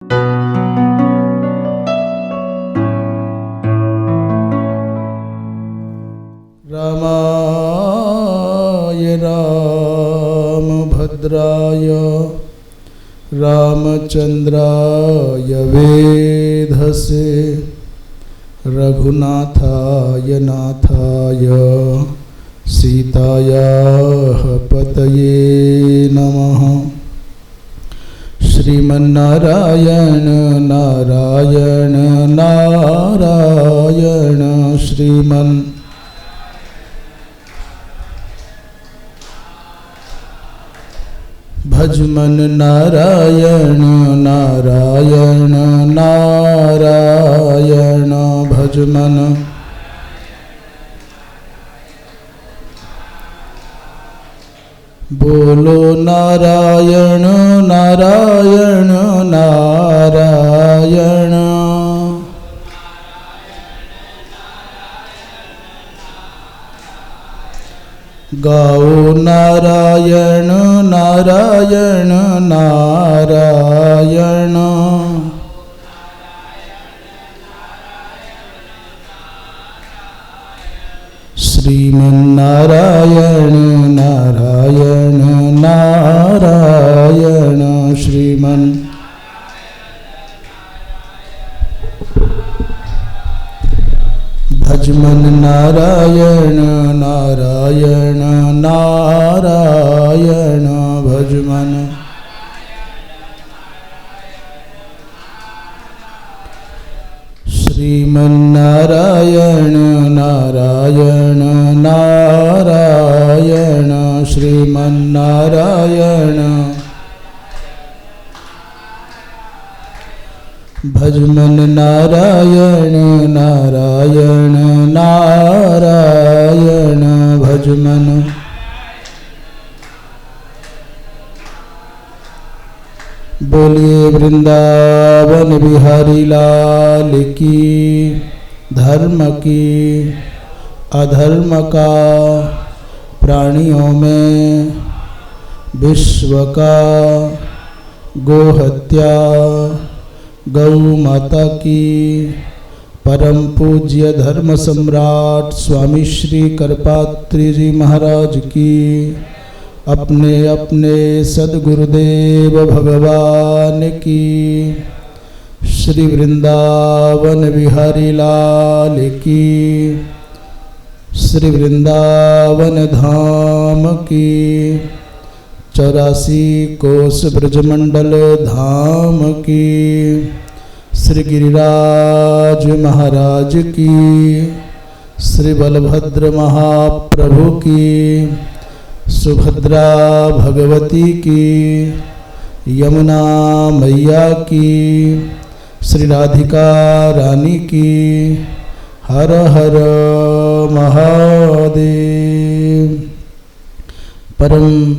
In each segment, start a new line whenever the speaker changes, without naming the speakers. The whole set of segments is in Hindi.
रामाय रामभद्राय रामचंद्राय वेधसे रघुनाथाय नाथाय सीतायाः पतये नमः। श्रीमन्नारायण नारायण नारायण श्रीमन् भजमन नारायण नारायण नारायण भजमन। बोलो नारायण नारायण नारायण। गाओ नारायण नारायण नारायण। श्रीमन्नारायण नारायण नारायण श्रीमन्। भजमन नारायण नारायण नारायण भजमन। श्रीमन्नारायण नारायण नारायण श्रीमन्नारायण। भजमन नारायण नारायण नारायण भजमन। बोलिए वृंदावन बिहारी लाल की। धर्म की अधर्म का प्राणियों में विश्व का गोहत्या गौ माता की परम पूज्य धर्म सम्राट स्वामी श्री करपात्री जी महाराज की अपने अपने सद्गुरुदेव भगवान की। श्री वृंदावन बिहारी लाल की। श्री वृंदावन धाम की 84 कोस ब्रजमंडल धाम की। श्री गिरिराज महाराज की। श्री बलभद्र महाप्रभु की। सुभद्रा भगवती की। यमुना मैया की। श्री राधिका रानी की। हर हर महादेव। परम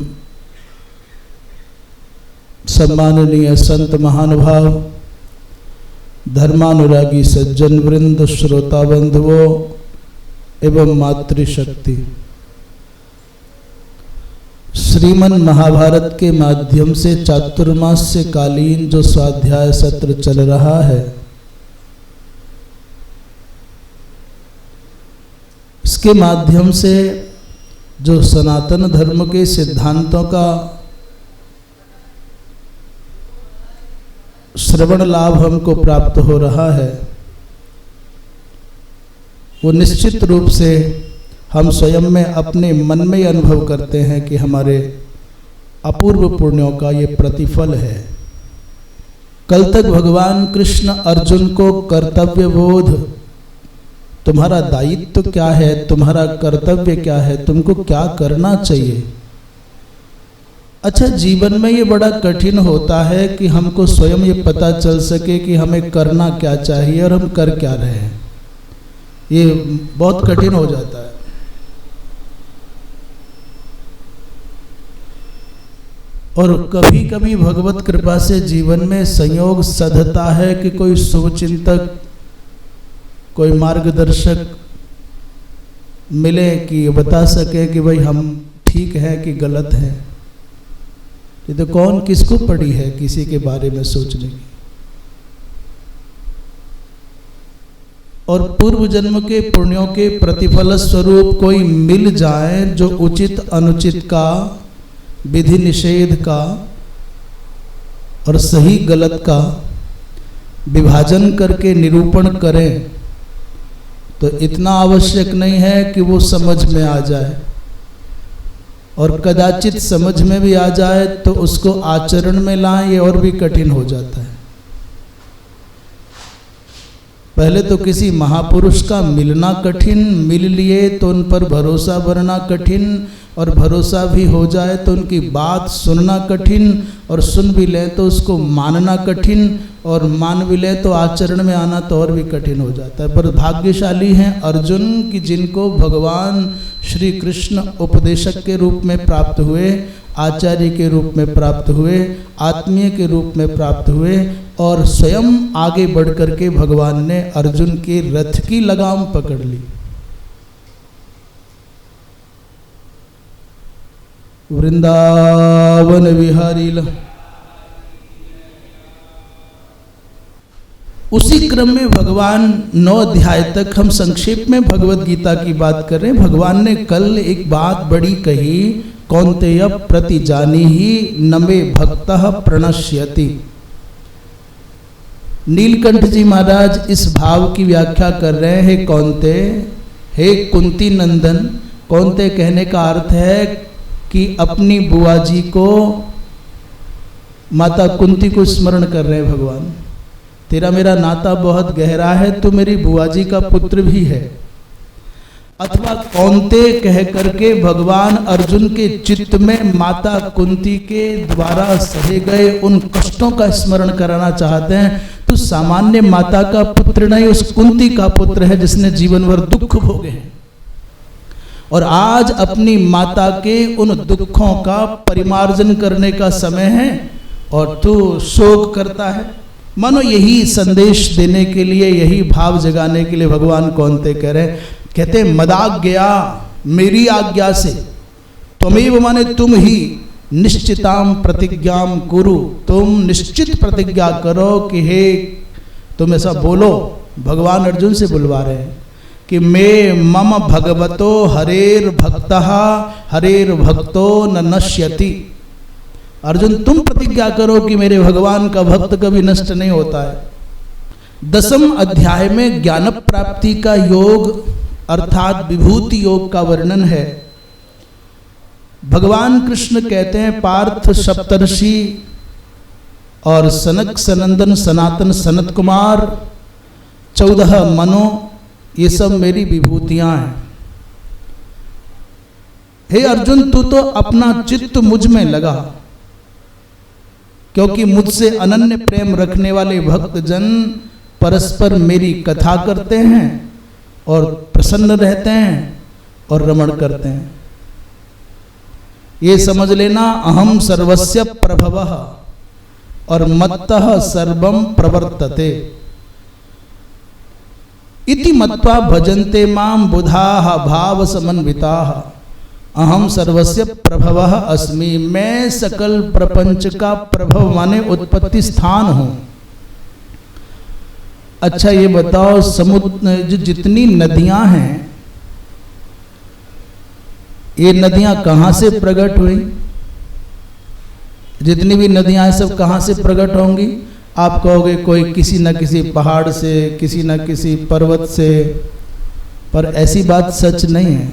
सम्माननीय संत महानुभाव, धर्मानुरागी सज्जन वृंद, श्रोता बंधुओं एवं मातृशक्ति, श्रीमन महाभारत के माध्यम से चातुर्मास्य कालीन जो स्वाध्याय सत्र चल रहा है, इसके माध्यम से जो सनातन धर्म के सिद्धांतों का श्रवण लाभ हमको प्राप्त हो रहा है, वो निश्चित रूप से हम स्वयं में अपने मन में अनुभव करते हैं कि हमारे अपूर्व पुण्यों का ये प्रतिफल है। कल तक भगवान कृष्ण अर्जुन को कर्तव्य बोध, तुम्हारा दायित्व क्या है, तुम्हारा कर्तव्य क्या है, तुमको क्या करना चाहिए। अच्छा, जीवन में ये बड़ा कठिन होता है कि हमको स्वयं ये पता चल सके कि हमें करना क्या चाहिए और हम कर क्या रहे हैं। ये बहुत कठिन हो जाता है। और कभी कभी भगवत कृपा से जीवन में संयोग सधता है कि कोई शुभचिंतक, कोई मार्गदर्शक मिले कि बता सके कि भाई हम ठीक हैं कि गलत हैं। ये तो कौन किसको पड़ी है किसी के बारे में सोचने की। और पूर्व जन्म के पुण्यों के प्रतिफल स्वरूप कोई मिल जाए जो उचित अनुचित का, विधि निषेध का और सही गलत का विभाजन करके निरूपण करें, तो इतना आवश्यक नहीं है कि वो समझ में आ जाए, और कदाचित समझ में भी आ जाए तो उसको आचरण में लाएं, ये और भी कठिन हो जाता है। पहले तो किसी महापुरुष का मिलना कठिन, मिल लिए तो उन पर भरोसा करना कठिन, और भरोसा भी हो जाए तो उनकी बात सुनना कठिन, और सुन भी लें तो उसको मानना कठिन, और मान भी लें तो आचरण में आना तो और भी कठिन हो जाता है। पर भाग्यशाली हैं अर्जुन कि जिनको भगवान श्री कृष्ण उपदेशक के रूप में प्राप्त हुए, आचार्य के रूप में प्राप्त हुए, आत्मीय के रूप में प्राप्त हुए, और स्वयं आगे बढ़ करके भगवान ने अर्जुन के रथ की लगाम पकड़ ली। वृंदावन विहारी उसी क्रम में भगवान 9 अध्याय तक हम संक्षेप में भगवत गीता की बात कर रहे हैं। भगवान ने कल एक बात बड़ी कही, कौन्तेय प्रतिजानीहि न मे भक्तः प्रणश्यति। नीलकंठ जी महाराज इस भाव की व्याख्या कर रहे हैं, कौन्तेय, हे कुंती नंदन। कौन्तेय कहने का अर्थ है कि अपनी बुआ जी को, माता कुंती को स्मरण कर रहे हैं भगवान। तेरा मेरा नाता बहुत गहरा है, तू मेरी बुआ जी का पुत्र भी है। अथवा कौन्तेय कह करके भगवान अर्जुन के चित्त में माता कुंती के द्वारा सहे गए उन कष्टों का स्मरण कराना चाहते हैं। तू सामान्य माता का पुत्र नहीं, उस कुंती का पुत्र है जिसने जीवन भर दुख भोगे हैं, और आज अपनी माता के उन दुखों का परिमार्जन करने का समय है और तू शोक करता है। मानो यही संदेश देने के लिए, यही भाव जगाने के लिए भगवान कौन्तेय कह रहे, कहते मदाज्ञया, मेरी आज्ञा से, त्वमेव माने तुम ही, निश्चिताम प्रतिज्ञाम कुरु, तुम निश्चित प्रतिज्ञा करो कि हे, तुम ऐसा बोलो। भगवान अर्जुन से बुलवा रहे हैं कि मैं मम भगवतो हरेर भक्तः हरेर भक्तो न नश्यति। अर्जुन तुम प्रतिज्ञा करो कि मेरे भगवान का भक्त कभी नष्ट नहीं होता है। 10वें अध्याय में ज्ञान प्राप्ति का योग अर्थात विभूति योग का वर्णन है। भगवान कृष्ण कहते हैं, पार्थ सप्तर्षि और सनक सनंदन सनातन सनत कुमार 14 मनो, ये सब मेरी विभूतियां हैं। हे अर्जुन, तू तो अपना चित्त मुझ में लगा, क्योंकि मुझसे अनन्य प्रेम रखने वाले भक्त जन परस्पर मेरी कथा करते हैं और प्रसन्न रहते हैं और रमण करते हैं। ये समझ लेना, अहम सर्वस्य प्रभवः और मत्तः सर्वं प्रवर्तते इति मत्वा भजन्ते माम बुधाः भाव समन्विताः। अहम सर्वस्य प्रभवः अस्मि, मैं सकल प्रपंच का प्रभव माने उत्पत्ति स्थान हूं। अच्छा ये बताओ, समुद्र जितनी नदियां हैं, ये नदियां कहां से प्रकट हुई? जितनी भी नदियां हैं सब कहां से प्रकट होंगी? आप कहोगे कोई किसी न किसी पहाड़ से, किसी न किसी पर्वत से, पर ऐसी बात सच नहीं है।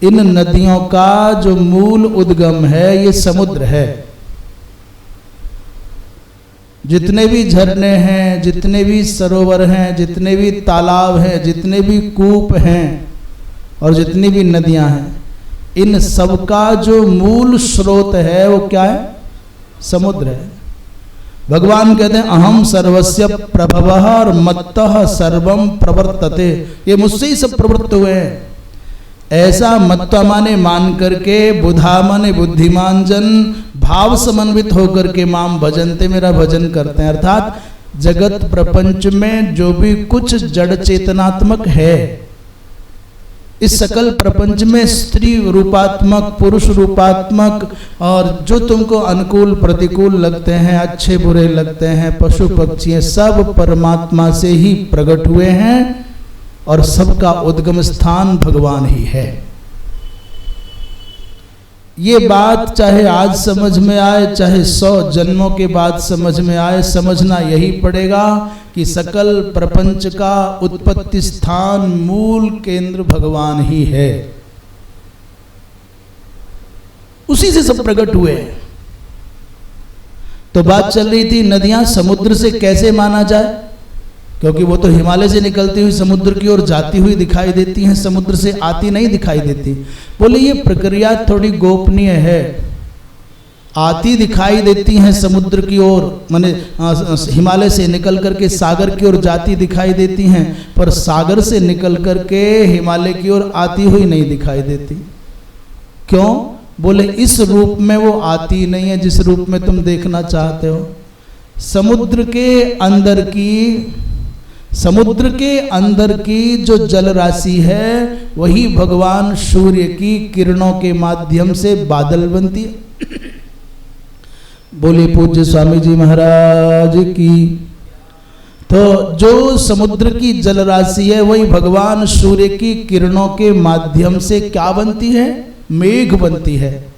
इन नदियों का जो मूल उद्गम है ये समुद्र है। जितने भी झरने हैं, जितने भी सरोवर हैं, जितने भी तालाब हैं, जितने भी कूप हैं और जितनी भी नदियां हैं, इन सब का जो मूल स्रोत है वो क्या है? समुद्र है। भगवान कहते हैं अहम सर्वस्य प्रभवः और मत्तः सर्वं प्रवर्तते, ये मुझसे ही सब प्रवृत्त हुए हैं। ऐसा मत्वा माने मान करके, बुधा माने बुद्धिमान जन, भाव समन्वित होकर के माम भजनते, मेरा भजन करते हैं। अर्थात जगत प्रपंच में जो भी कुछ जड़ चेतनात्मक है, इस सकल प्रपंच में स्त्री रूपात्मक, पुरुष रूपात्मक, और जो तुमको अनुकूल प्रतिकूल लगते हैं, अच्छे बुरे लगते हैं, पशु पक्षी, सब परमात्मा से ही प्रकट हुए हैं। और सबका उद्गम स्थान भगवान ही है। ये बात चाहे आज समझ में आए, चाहे 100 जन्मों के बाद समझ में आए, समझना यही पड़ेगा कि सकल प्रपंच का उत्पत्ति स्थान, मूल केंद्र भगवान ही है। उसी से सब प्रकट हुए। तो बात चल रही थी नदियां समुद्र से कैसे माना जाए, क्योंकि वो तो हिमालय से निकलती हुई समुद्र की ओर जाती हुई दिखाई देती हैं, समुद्र से आती नहीं दिखाई देती। बोले ये प्रक्रिया थोड़ी गोपनीय है। आती दिखाई देती हैं समुद्र की ओर, माने हिमालय से निकल करके सागर की ओर जाती दिखाई देती हैं, पर सागर से निकल करके हिमालय की ओर आती हुई नहीं दिखाई देती। क्यों? बोले इस रूप में वो आती नहीं है जिस रूप में तुम देखना चाहते हो। समुद्र के अंदर की जो जल राशि है वही भगवान सूर्य की किरणों के माध्यम से बादल बनती है। बोले पूज्य स्वामी जी महाराज की। तो जो समुद्र की जल राशि है वही भगवान सूर्य की किरणों के माध्यम से क्या बनती है? मेघ बनती है।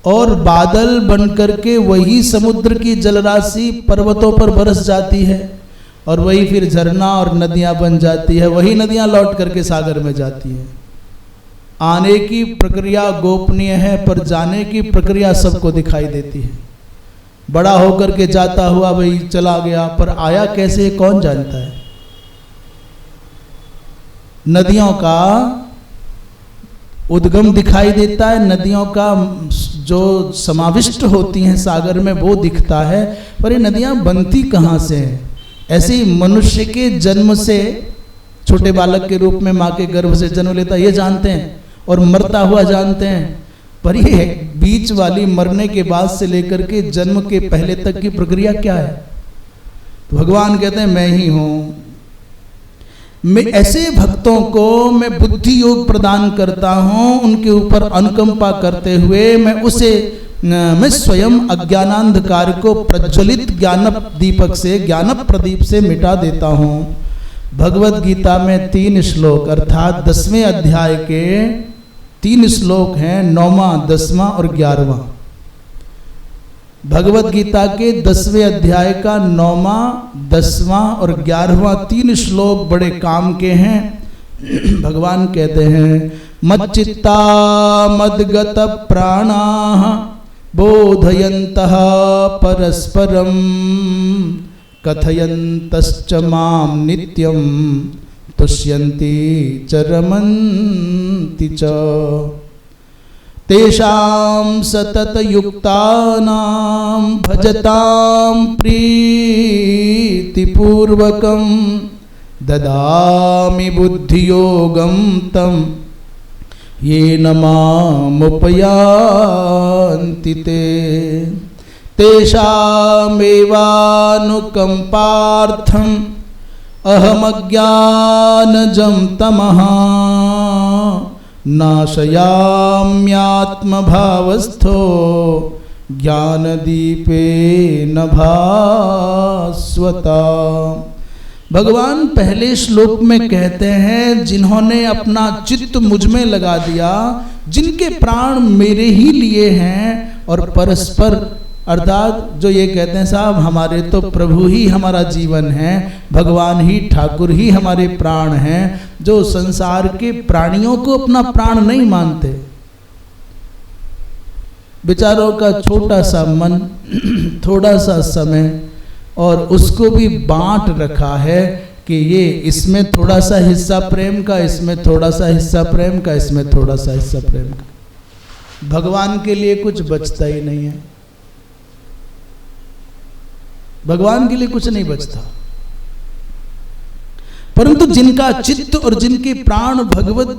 और बादल बनकर के वही समुद्र की जल राशि पर्वतों पर बरस जाती है, और वही फिर झरना और नदियां बन जाती है। वही नदियां लौट करके सागर में जाती है। आने की प्रक्रिया गोपनीय है, पर जाने की प्रक्रिया सबको दिखाई देती है। बड़ा होकर के जाता हुआ भाई चला गया, पर आया कैसे कौन जानता है। नदियों का उद्गम दिखाई देता है, नदियों का जो समाविष्ट होती हैं सागर में वो दिखता है, पर ये नदियां बनती कहाँ से हैं? ऐसे ही मनुष्य के जन्म से, छोटे बालक के रूप में माँ के गर्भ से जन्म लेता ये जानते हैं, और मरता हुआ जानते हैं, पर ये बीच वाली मरने के बाद से लेकर के जन्म के पहले तक की प्रक्रिया क्या है? तो भगवान कहते हैं मैं ही हूँ। मैं ऐसे भक्तों को मैं बुद्धि योग प्रदान करता हूँ, उनके ऊपर अनुकंपा करते हुए मैं स्वयं अज्ञानांधकार को प्रज्वलित ज्ञान दीपक से, ज्ञान प्रदीप से मिटा देता हूँ। भगवत गीता में 3 श्लोक अर्थात 10वें अध्याय के 3 श्लोक हैं, 9वां, 10वां और 11वां। भगवत गीता के 10वें अध्याय का 9वां, 10वां और 11वां 3 श्लोक बड़े काम के हैं। भगवान कहते हैं मच्चित्ता मद्गत प्राणाः बोधयन्तः परस्परं कथयन्तश्च मां नित्यं तुष्यन्ति च रमन्ति च। तेषां सतत युक्तानां भजतां प्रीतिपूर्वकं ददामि बुद्धियोगं तं येन मामुपयान्ति ते। तेषामेवानुकम्पार्थम् अहमज्ञानजं तमः नाशयाम्यात्मभावस्थो ज्ञानदीपेन भास्वता। भगवान पहले श्लोक में कहते हैं जिन्होंने अपना चित्त मुझ में लगा दिया, जिनके प्राण मेरे ही लिए हैं, और परस्पर अर्थात जो ये कहते हैं साहब हमारे तो प्रभु ही हमारा जीवन है, भगवान ही ठाकुर ही हमारे प्राण हैं, जो संसार के प्राणियों को अपना प्राण नहीं मानते। बेचारों का छोटा सा मन, थोड़ा सा समय, और उसको भी बांट रखा है कि ये इसमें थोड़ा सा हिस्सा प्रेम का, इसमें थोड़ा सा हिस्सा प्रेम का, इसमें थोड़ा सा हिस्सा प्रेम का। भगवान के लिए कुछ बचता ही नहीं है। भगवान के लिए कुछ नहीं बचता। परंतु जिनका चित्त और जिनके प्राण भगवत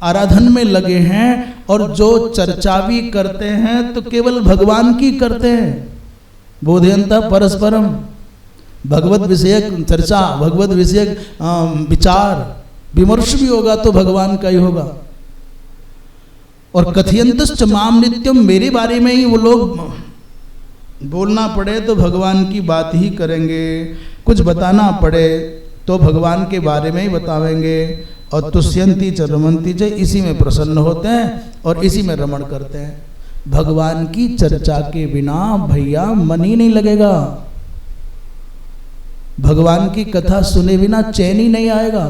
आराधन में लगे हैं और जो चर्चा भी करते हैं तो केवल भगवान की करते हैं। बोधयंता परस्परम, भगवत विषयक चर्चा, भगवत विषयक विचार विमर्श भी होगा तो भगवान का ही होगा। और कथयंतश्च माम नित्यम, मेरे बारे में ही वो लोग बोलना पड़े तो भगवान की बात ही करेंगे, कुछ बताना पड़े तो भगवान के बारे में ही बतावेंगे। और तुष्यंती च रमन्ति च, इसी में प्रसन्न होते हैं और इसी में रमण करते हैं। भगवान की चर्चा के बिना भैया मन ही नहीं लगेगा। भगवान की कथा सुने बिना चैन ही नहीं आएगा।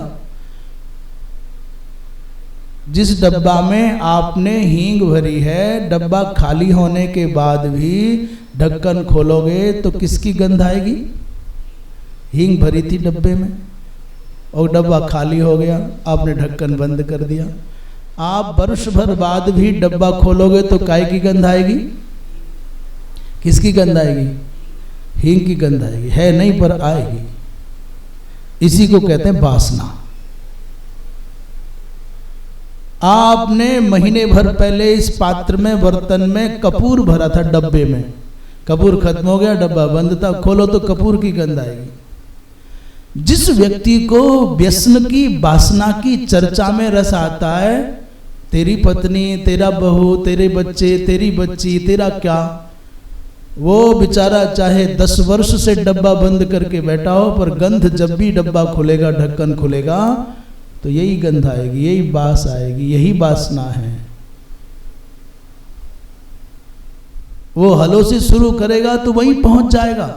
जिस डब्बा में आपने हींग भरी है, डब्बा खाली होने के बाद भी ढक्कन खोलोगे तो किसकी गंध आएगी? हींग भरी थी डब्बे में और डब्बा खाली हो गया, आपने ढक्कन बंद कर दिया। आप वर्ष भर बाद भी डब्बा खोलोगे तो काय की गंध आएगी? किसकी गंध आएगी? हींग की गंध आएगी। है नहीं पर आएगी। इसी को कहते हैं वासना। आपने महीने भर पहले इस पात्र में, बर्तन में कपूर भरा था डब्बे में, कपूर खत्म हो गया, डब्बा बंद था, खोलो तो कपूर की गंध आएगी। जिस व्यक्ति को व्यसन की, वासना की चर्चा में रस आता है, तेरी पत्नी, तेरा बहू, तेरे बच्चे, तेरी बच्ची, तेरा क्या, वो बेचारा चाहे 10 वर्ष से डब्बा बंद करके बैठा हो, पर गंध जब भी डब्बा खुलेगा, ढक्कन खुलेगा तो यही गंध आएगी, यही बास आएगी, यही वासना है। वो हलो से शुरू करेगा तो वहीं पहुंच जाएगा।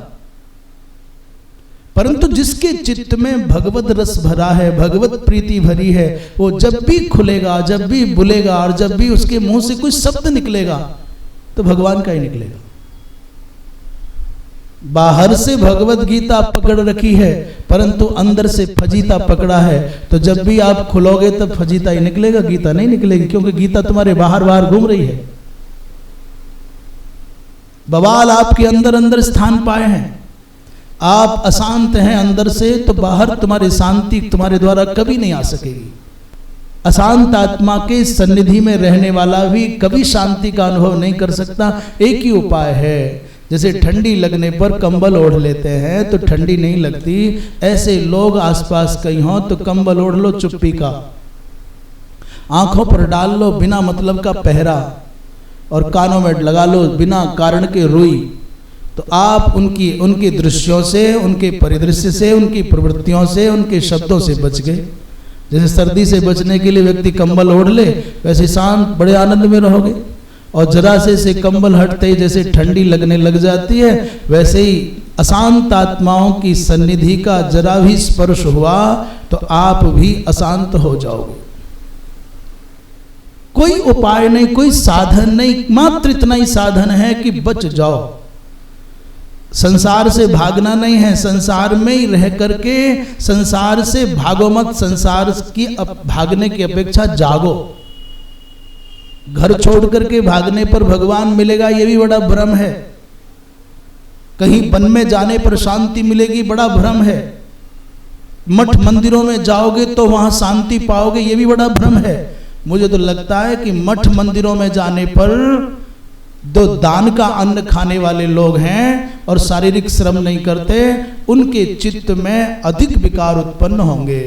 परंतु जिसके चित्त में भगवत रस भरा है, भगवत प्रीति भरी है, वो जब भी खुलेगा, जब भी बोलेगा और जब भी उसके मुंह से कुछ शब्द निकलेगा तो भगवान का ही निकलेगा। बाहर से भगवत गीता पकड़ रखी है परंतु अंदर से फजीता पकड़ा है, तो जब भी आप खुलोगे तब फजीता ही निकलेगा, गीता नहीं निकलेगी, क्योंकि गीता तुम्हारे बाहर बाहर घूम रही है। बवाल आपके अंदर अंदर स्थान पाए हैं। आप अशांत हैं अंदर से, तो बाहर तुम्हारी शांति तुम्हारे द्वारा कभी नहीं आ सकेगी। अशांत आत्मा के सन्निधि में रहने वाला भी कभी शांति का अनुभव नहीं कर सकता। एक ही उपाय है, जैसे ठंडी लगने पर कंबल ओढ़ लेते हैं तो ठंडी नहीं लगती, ऐसे लोग आसपास कहीं हो तो कंबल ओढ़ लो चुप्पी का, आंखों पर डाल लो बिना मतलब का पहरा, और कानों में लगा लो बिना कारण के रुई, तो आप उनके दृश्यों से, उनके परिदृश्य से, उनकी प्रवृत्तियों से, उनके शब्दों से बच गए। जैसे सर्दी से बचने के लिए व्यक्ति कंबल ओढ़ ले, वैसे शांत बड़े आनंद में रहोगे। और जरा से कंबल हटते ही जैसे ठंडी लगने लग जाती है, वैसे ही अशांत आत्माओं की सन्निधि का जरा भी स्पर्श हुआ तो आप भी अशांत हो जाओगे। कोई उपाय नहीं, कोई साधन नहीं, मात्र इतना ही साधन है कि बच जाओ। संसार से भागना नहीं है, संसार में ही रह करके संसार से भागो मत। संसार की भागने की अपेक्षा जागो। घर छोड़ करके भागने पर भगवान मिलेगा, ये भी बड़ा भ्रम है। कहीं वन में जाने पर शांति मिलेगी, बड़ा भ्रम है। मठ मंदिरों में जाओगे तो वहां शांति पाओगे, ये भी बड़ा भ्रम है। मुझे तो लगता है कि मठ मंदिरों में जाने पर जो दान का अन्न खाने वाले लोग हैं और शारीरिक श्रम नहीं करते, उनके चित्त में अधिक विकार उत्पन्न होंगे।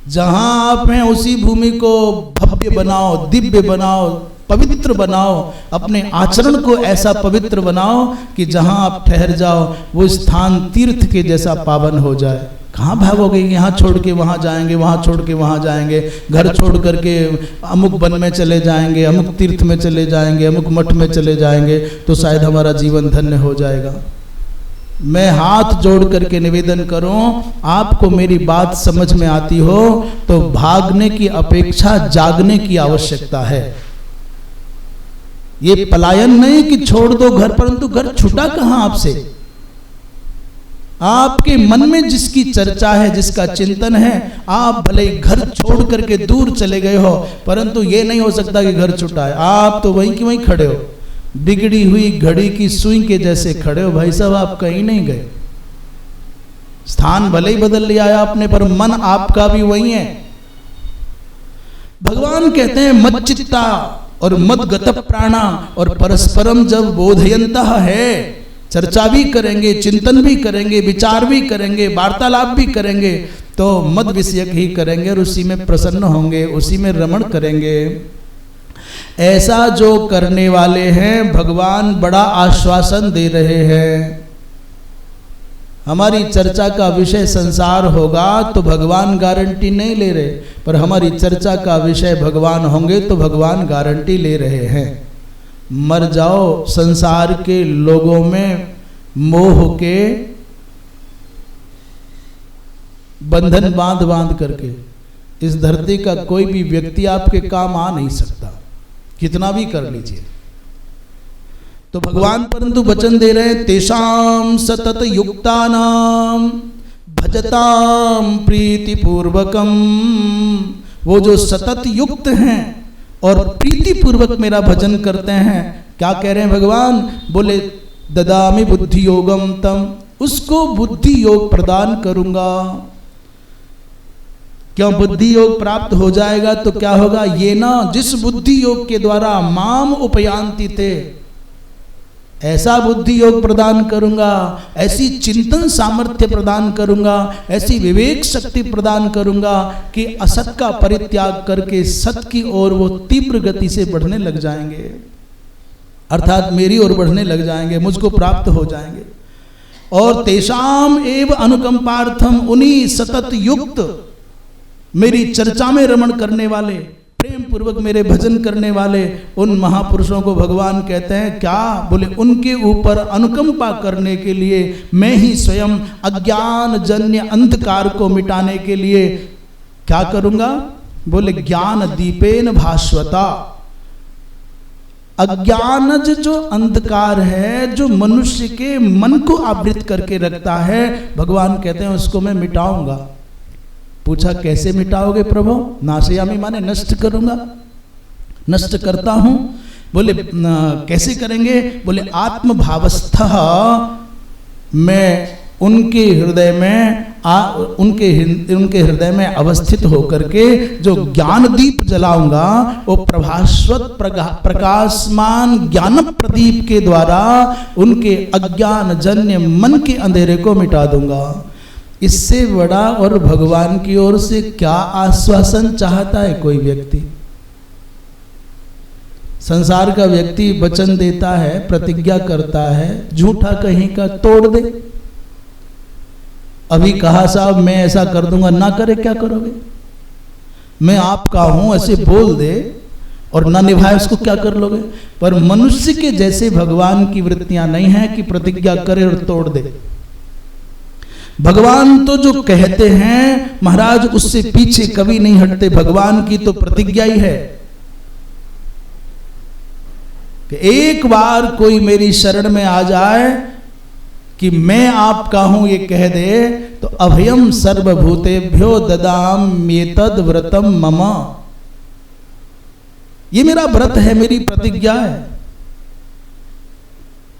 जहां आप हैं उसी भूमि को भव्य बनाओ, दिव्य बनाओ, पवित्र बनाओ। अपने आचरण को ऐसा पवित्र बनाओ कि जहां आप ठहर जाओ वो स्थान तीर्थ के जैसा पावन हो जाए। कहाँ भागोगे? यहाँ छोड़ के वहाँ जाएंगे, वहाँ छोड़ के वहाँ जाएंगे, घर छोड़ करके अमुक वन में चले जाएंगे, अमुक तीर्थ में चले जाएंगे, अमुक मठ में चले जाएंगे, तो शायद हमारा जीवन धन्य हो जाएगा। मैं हाथ जोड़ करके निवेदन करूं, आपको मेरी बात समझ में आती हो तो भागने की अपेक्षा जागने की आवश्यकता है। ये पलायन नहीं कि छोड़ दो घर, परंतु घर छूटा कहां आपसे? आपके मन में जिसकी चर्चा है, जिसका चिंतन है, आप भले घर छोड़ करके दूर चले गए हो, परंतु ये नहीं हो सकता कि घर छूटा है। आप तो वहीं की वहीं खड़े हो, बिगड़ी हुई घड़ी की सुई के जैसे खड़े हो। भाई साहब, आप कहीं नहीं गए। स्थान भले ही बदल लिया है आपने, पर मन आपका भी वही है। भगवान कहते हैं मच्चित्ता और मद्गत प्राणा, और परस्परम जब बोधयंतः है, चर्चा भी करेंगे, चिंतन भी करेंगे, विचार भी करेंगे, वार्तालाप भी करेंगे, तो मद विषयक ही करेंगे और उसी में प्रसन्न होंगे, उसी में रमण करेंगे। ऐसा जो करने वाले हैं, भगवान बड़ा आश्वासन दे रहे हैं। हमारी चर्चा का विषय संसार होगा तो भगवान गारंटी नहीं ले रहे, पर हमारी चर्चा का विषय भगवान होंगे तो भगवान गारंटी ले रहे हैं। मर जाओ संसार के लोगों में मोह के बंधन बांध बांध करके। इस धरती का कोई भी व्यक्ति आपके काम आ नहीं सकता, कितना भी कर लीजिए। तो भगवान परंतु वचन दे रहे हैं, तेषाम सतत युक्तानाम भजताम प्रीति पूर्वकम। वो जो सतत युक्त हैं और प्रीति पूर्वक मेरा भजन करते हैं, क्या कह रहे हैं भगवान? बोले ददामि बुद्धि योगम तम, उसको बुद्धि योग प्रदान करूंगा। क्यों? बुद्धि योग प्राप्त हो जाएगा तो क्या होगा? ये ना जिस बुद्धि योग के द्वारा माम उपयांति थे, ऐसा बुद्धि योग प्रदान करूंगा, ऐसी चिंतन सामर्थ्य प्रदान करूंगा, ऐसी विवेक शक्ति प्रदान करूंगा कि असत का परित्याग करके सत की ओर वो तीव्र गति से बढ़ने लग जाएंगे, अर्थात मेरी ओर बढ़ने लग जाएंगे, मुझको प्राप्त हो जाएंगे। और तेषाम एव अनुकंपार्थम, उन्हीं सतत युक्त मेरी चर्चा में रमण करने वाले, प्रेम पूर्वक मेरे भजन करने वाले उन महापुरुषों को भगवान कहते हैं क्या? बोले उनके ऊपर अनुकंपा करने के लिए मैं ही स्वयं अज्ञान जन्य अंधकार को मिटाने के लिए क्या करूंगा? बोले ज्ञान दीपेन भास्वता। अज्ञानज जो अंधकार है, जो मनुष्य के मन को आवृत करके रखता है, भगवान कहते हैं उसको मैं मिटाऊंगा। पूछा कैसे मिटाओगे प्रभु? नाशयामी माने नष्ट करूंगा, नष्ट करता हूं। बोले कैसे करेंगे? बोले आत्मभावस्थ, मैं उनके हृदय में उनके हृदय में अवस्थित होकर के जो ज्ञान दीप जलाऊंगा, वो प्रभास्वत प्रकाशमान ज्ञान प्रदीप के द्वारा उनके अज्ञान जन्य मन के अंधेरे को मिटा दूंगा। इससे बड़ा और भगवान की ओर से क्या आश्वासन चाहता है कोई व्यक्ति? संसार का व्यक्ति वचन देता है, प्रतिज्ञा करता है, झूठा कहीं का तोड़ दे। अभी कहा साहब मैं ऐसा कर दूंगा, ना करे क्या करोगे? मैं आपका हूं ऐसे बोल दे और ना निभाए, उसको क्या कर लोगे? पर मनुष्य के जैसे भगवान की वृत्तियां नहीं है कि प्रतिज्ञा करे और तोड़ दे। भगवान तो जो कहते हैं महाराज उससे पीछे कभी नहीं हटते। भगवान की तो प्रतिज्ञा ही है कि एक बार कोई मेरी शरण में आ जाए कि मैं आपका हूं ये कह दे तो अभयम सर्वभूतेभ्यो ददाम्येतद् व्रतम मम। ये मेरा व्रत है, मेरी प्रतिज्ञा है।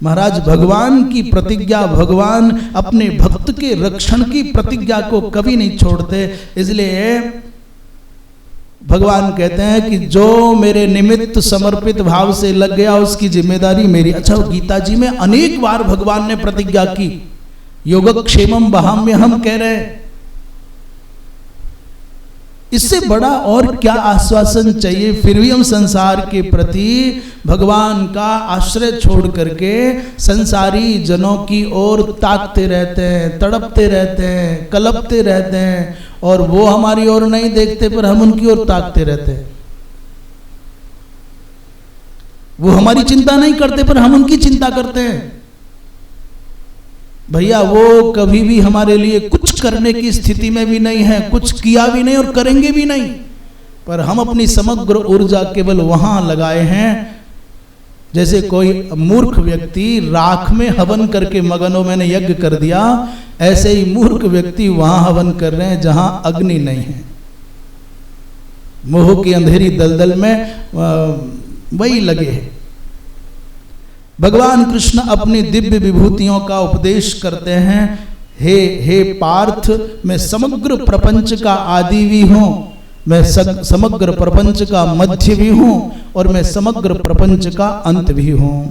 महाराज भगवान की प्रतिज्ञा, भगवान अपने भक्त के रक्षण की प्रतिज्ञा को कभी नहीं छोड़ते। इसलिए भगवान कहते हैं कि जो मेरे निमित्त समर्पित भाव से लग गया उसकी जिम्मेदारी मेरी। अच्छा, गीता जी में अनेक बार भगवान ने प्रतिज्ञा की, योगक्षेमम वहाम्य हम कह रहे हैं। इससे बड़ा और क्या आश्वासन चाहिए? फिर भी हम संसार के प्रति भगवान का आश्रय छोड़ करके संसारी जनों की ओर ताकते रहते हैं, तड़पते रहते हैं, कलपते रहते हैं, और वो हमारी ओर नहीं देखते पर हम उनकी ओर ताकते रहते हैं। वो हमारी चिंता नहीं करते पर हम उनकी चिंता करते हैं। भैया वो कभी भी हमारे लिए कुछ करने की स्थिति में भी नहीं है, कुछ किया भी नहीं और करेंगे भी नहीं, पर हम अपनी समग्र ऊर्जा केवल वहां लगाए हैं। जैसे कोई मूर्ख व्यक्ति राख में हवन करके मगन हो, मैंने यज्ञ कर दिया, ऐसे ही मूर्ख व्यक्ति वहां हवन कर रहे हैं जहां अग्नि नहीं है। मोह की अंधेरी दलदल में वही लगे हैं। भगवान कृष्ण अपनी दिव्य विभूतियों का उपदेश करते हैं। हे पार्थ, मैं समग्र प्रपंच का आदि भी हूं, मैं समग्र प्रपंच का मध्य भी हूं और मैं समग्र प्रपंच का अंत भी हूं।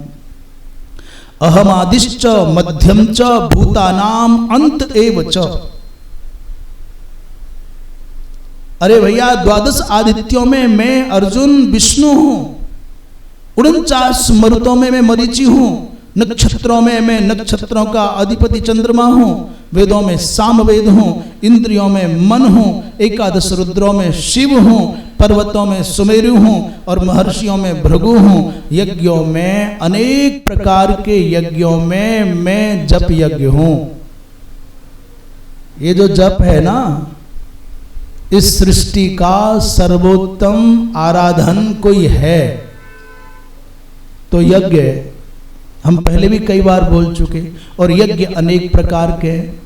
अहम आदिश्च मध्यम च भूतानाम अंत एव च। अरे भैया, द्वादश आदित्यों में मैं अर्जुन विष्णु हूं, 49 मरुतों में मैं मरीचि हूं, नक्षत्रों में मैं नक्षत्रों का अधिपति चंद्रमा हूं, वेदों में सामवेद हूँ, इंद्रियों में मन हूँ, एकादश रुद्रों में शिव हूँ, पर्वतों में सुमेरु हूँ और महर्षियों में भृगु हूँ। यज्ञों में अनेक प्रकार के यज्ञों में मैं जप यज्ञ हूँ। ये जो जप है ना, इस सृष्टि का सर्वोत्तम आराधन कोई है तो यज्ञ है। हम पहले भी कई बार बोल चुके। और यज्ञ अनेक प्रकार के हैं।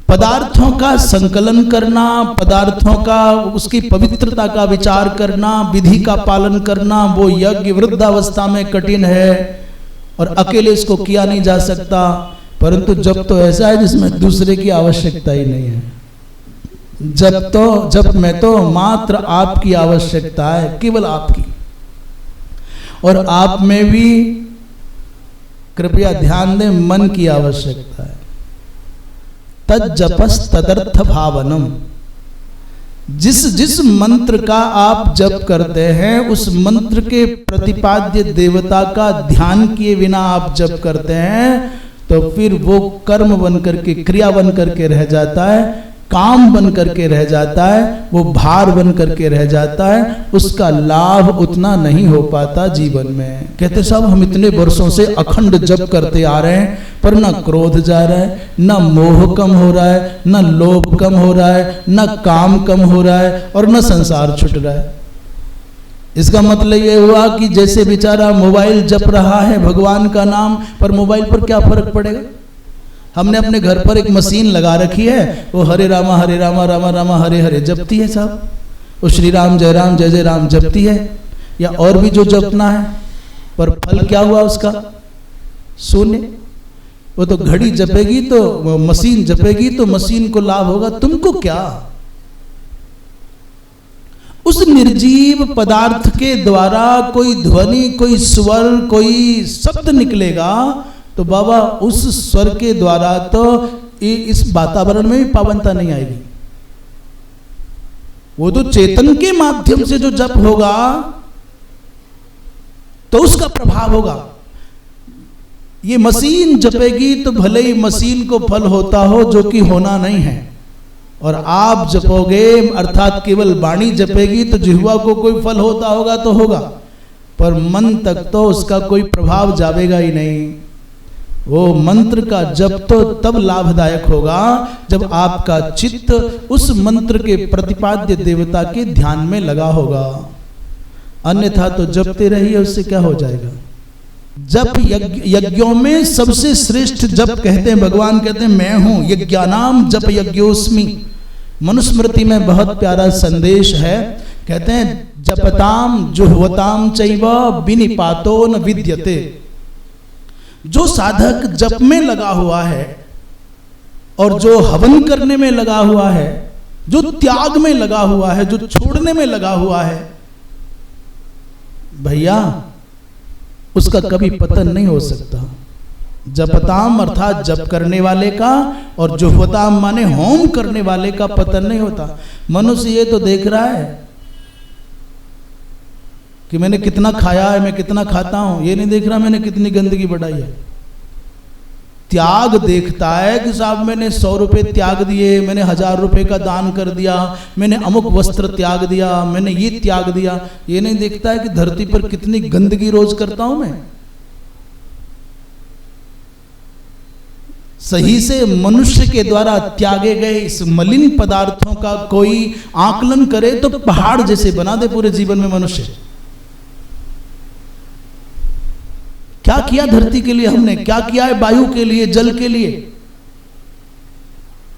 पदार्थों का संकलन करना, पदार्थों का उसकी पवित्रता का विचार करना, विधि का पालन करना, वो यज्ञ वृद्धावस्था में कठिन है और अकेले इसको किया नहीं जा सकता। परंतु जब तो ऐसा है जिसमें दूसरे की आवश्यकता ही नहीं है। जब में तो मात्र आपकी आवश्यकता है, केवल आपकी। और आप में भी कृपया ध्यान दें, मन की आवश्यकता है। तज्जपस तदर्थ भावनम। जिस मंत्र का आप जप करते हैं उस मंत्र के प्रतिपाद्य देवता का ध्यान किए बिना आप जप करते हैं तो फिर वो कर्म बन करके, क्रिया बन करके रह जाता है, काम बन करके रह जाता है, वो भार बन करके रह जाता है। उसका लाभ उतना नहीं हो पाता जीवन में। कहते साहब हम इतने वर्षों से अखंड जप करते आ रहे हैं पर न क्रोध जा रहा है, न मोह कम हो रहा है, न लोभ कम हो रहा है, न काम कम हो रहा है और न संसार छूट रहा है। इसका मतलब ये हुआ कि जैसे बेचारा मोबाइल जप रहा है भगवान का नाम, पर मोबाइल पर क्या फर्क पड़ेगा। हमने अपने घर पर एक मशीन लगा रखी है, वो हरे रामा रामा रामा हरे हरे जपती है साहब। वो श्री राम जय जय राम जपती है या और भी जो जपना है, पर फल क्या हुआ उसका? शून्य। वो तो घड़ी जपेगी तो मशीन जपेगी तो मशीन को लाभ होगा, तुमको क्या? उस निर्जीव पदार्थ के द्वारा कोई ध्वनि, कोई स्वर, कोई शब्द निकलेगा तो बाबा उस स्वर के द्वारा तो इस वातावरण में भी पावनता नहीं आएगी। वो तो चेतन के माध्यम से जो जप होगा तो उसका प्रभाव होगा। ये मशीन जपेगी तो भले ही मशीन को फल होता हो जो कि होना नहीं है, और आप जपोगे अर्थात केवल वाणी जपेगी तो जिह्वा को कोई फल होता होगा तो होगा, पर मन तक तो उसका कोई प्रभाव जावेगा ही नहीं। वो मंत्र का जप तो तब लाभदायक होगा जब आपका चित्त उस मंत्र के प्रतिपाद्य देवता के ध्यान में लगा होगा। अन्यथा तो जपते रहिए, उससे क्या हो जाएगा। जप यज्ञों में सबसे श्रेष्ठ जप कहते हैं, भगवान कहते हैं मैं हूं यज्ञानाम जप यज्ञोस्मि। मनुस्मृति में बहुत प्यारा संदेश है, कहते हैं जपताम जुह्वताम चैव विनिपातो न विद्यते। जो साधक जप में लगा हुआ है और जो हवन करने में लगा हुआ है, जो त्याग में लगा हुआ है, जो छोड़ने में लगा हुआ है, भैया उसका कभी पतन नहीं हो सकता। जपताम अर्थात जप करने वाले का और जुह्वताम माने होम करने वाले का पतन नहीं होता। मनुष्य ये तो देख रहा है कि मैंने कितना खाया है, मैं कितना खाता हूं, ये नहीं देख रहा मैंने कितनी गंदगी बढ़ाई है। त्याग देखता है कि साहब मैंने 100 रुपए त्याग दिए, मैंने 1000 रुपए का दान कर दिया, मैंने अमुक वस्त्र त्याग दिया, मैंने ये त्याग दिया। ये नहीं देखता है कि धरती पर कितनी गंदगी रोज करता हूं मैं। सही से मनुष्य के द्वारा त्यागे गए इस मलिन पदार्थों का कोई आकलन करे तो पहाड़ जैसे बना दे पूरे जीवन में मनुष्य। क्या किया धरती के लिए हमने, क्या किया है वायु के लिए, जल के लिए।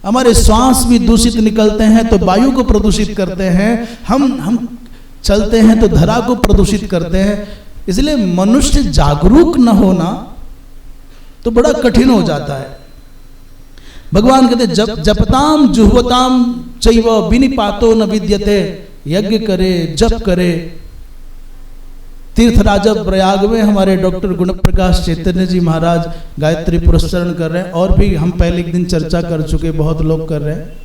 हमारे श्वास भी दूषित निकलते हैं तो वायु को प्रदूषित करते हैं, हम चलते हैं तो धरा को प्रदूषित करते हैं। इसलिए मनुष्य जागरूक न होना तो बड़ा कठिन हो जाता है। भगवान कहते जपताम जुह्वताम चैव विनिपातो न विद्यते। यज्ञ करे, जप करे। तीर्थराज प्रयाग में हमारे डॉक्टर गुण प्रकाश चैतन्य जी महाराज गायत्री पुरस्करण कर रहे हैं, और भी हम पहले एक दिन चर्चा कर चुके, बहुत लोग कर रहे हैं।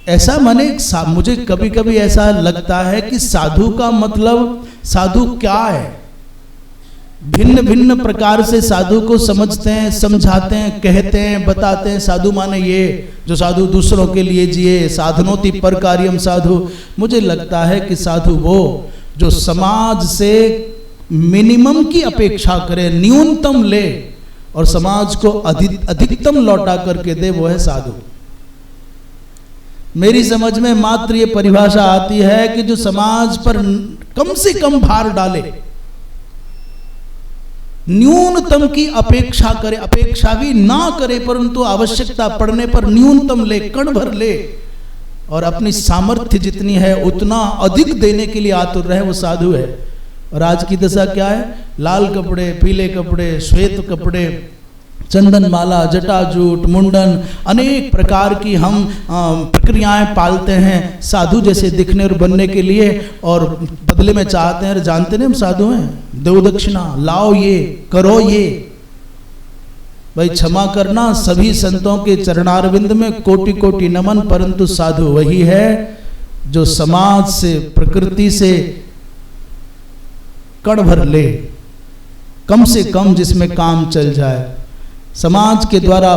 ऐसा माने मुझे कभी कभी ऐसा लगता है कि साधु का मतलब साधु क्या है। भिन्न भिन्न प्रकार से साधु को समझते हैं, समझाते हैं, कहते हैं, बताते हैं। साधु माने ये जो साधु दूसरों के लिए जिए, साधनोति पर कार्यम साधु। मुझे लगता है कि साधु वो जो समाज से मिनिमम की अपेक्षा करे, न्यूनतम ले और समाज को अधिकतम लौटा करके दे, वो है साधु। मेरी समझ में मात्र ये परिभाषा आती है कि जो समाज पर कम से कम भार डाले, न्यूनतम की अपेक्षा करे, अपेक्षा भी ना करे परंतु आवश्यकता पड़ने पर न्यूनतम ले, कण भर ले और अपनी सामर्थ्य जितनी है उतना अधिक देने के लिए आतुर रहे, वो साधु है। और आज की दशा क्या है? लाल कपड़े, पीले कपड़े, श्वेत कपड़े, चंदन माला, जटाजूट, मुंडन, अनेक प्रकार की हम प्रक्रियाएं पालते हैं साधु जैसे दिखने और बनने के लिए, और बदले में चाहते हैं, जानते नहीं हम साधु हैं, दो दक्षिणा लाओ, ये करो, ये भाई क्षमा करना, सभी संतों के चरणारविंद में कोटि कोटि नमन, परंतु साधु वही है जो समाज से, प्रकृति से कण भर ले, कम से कम जिसमें काम चल जाए, समाज के द्वारा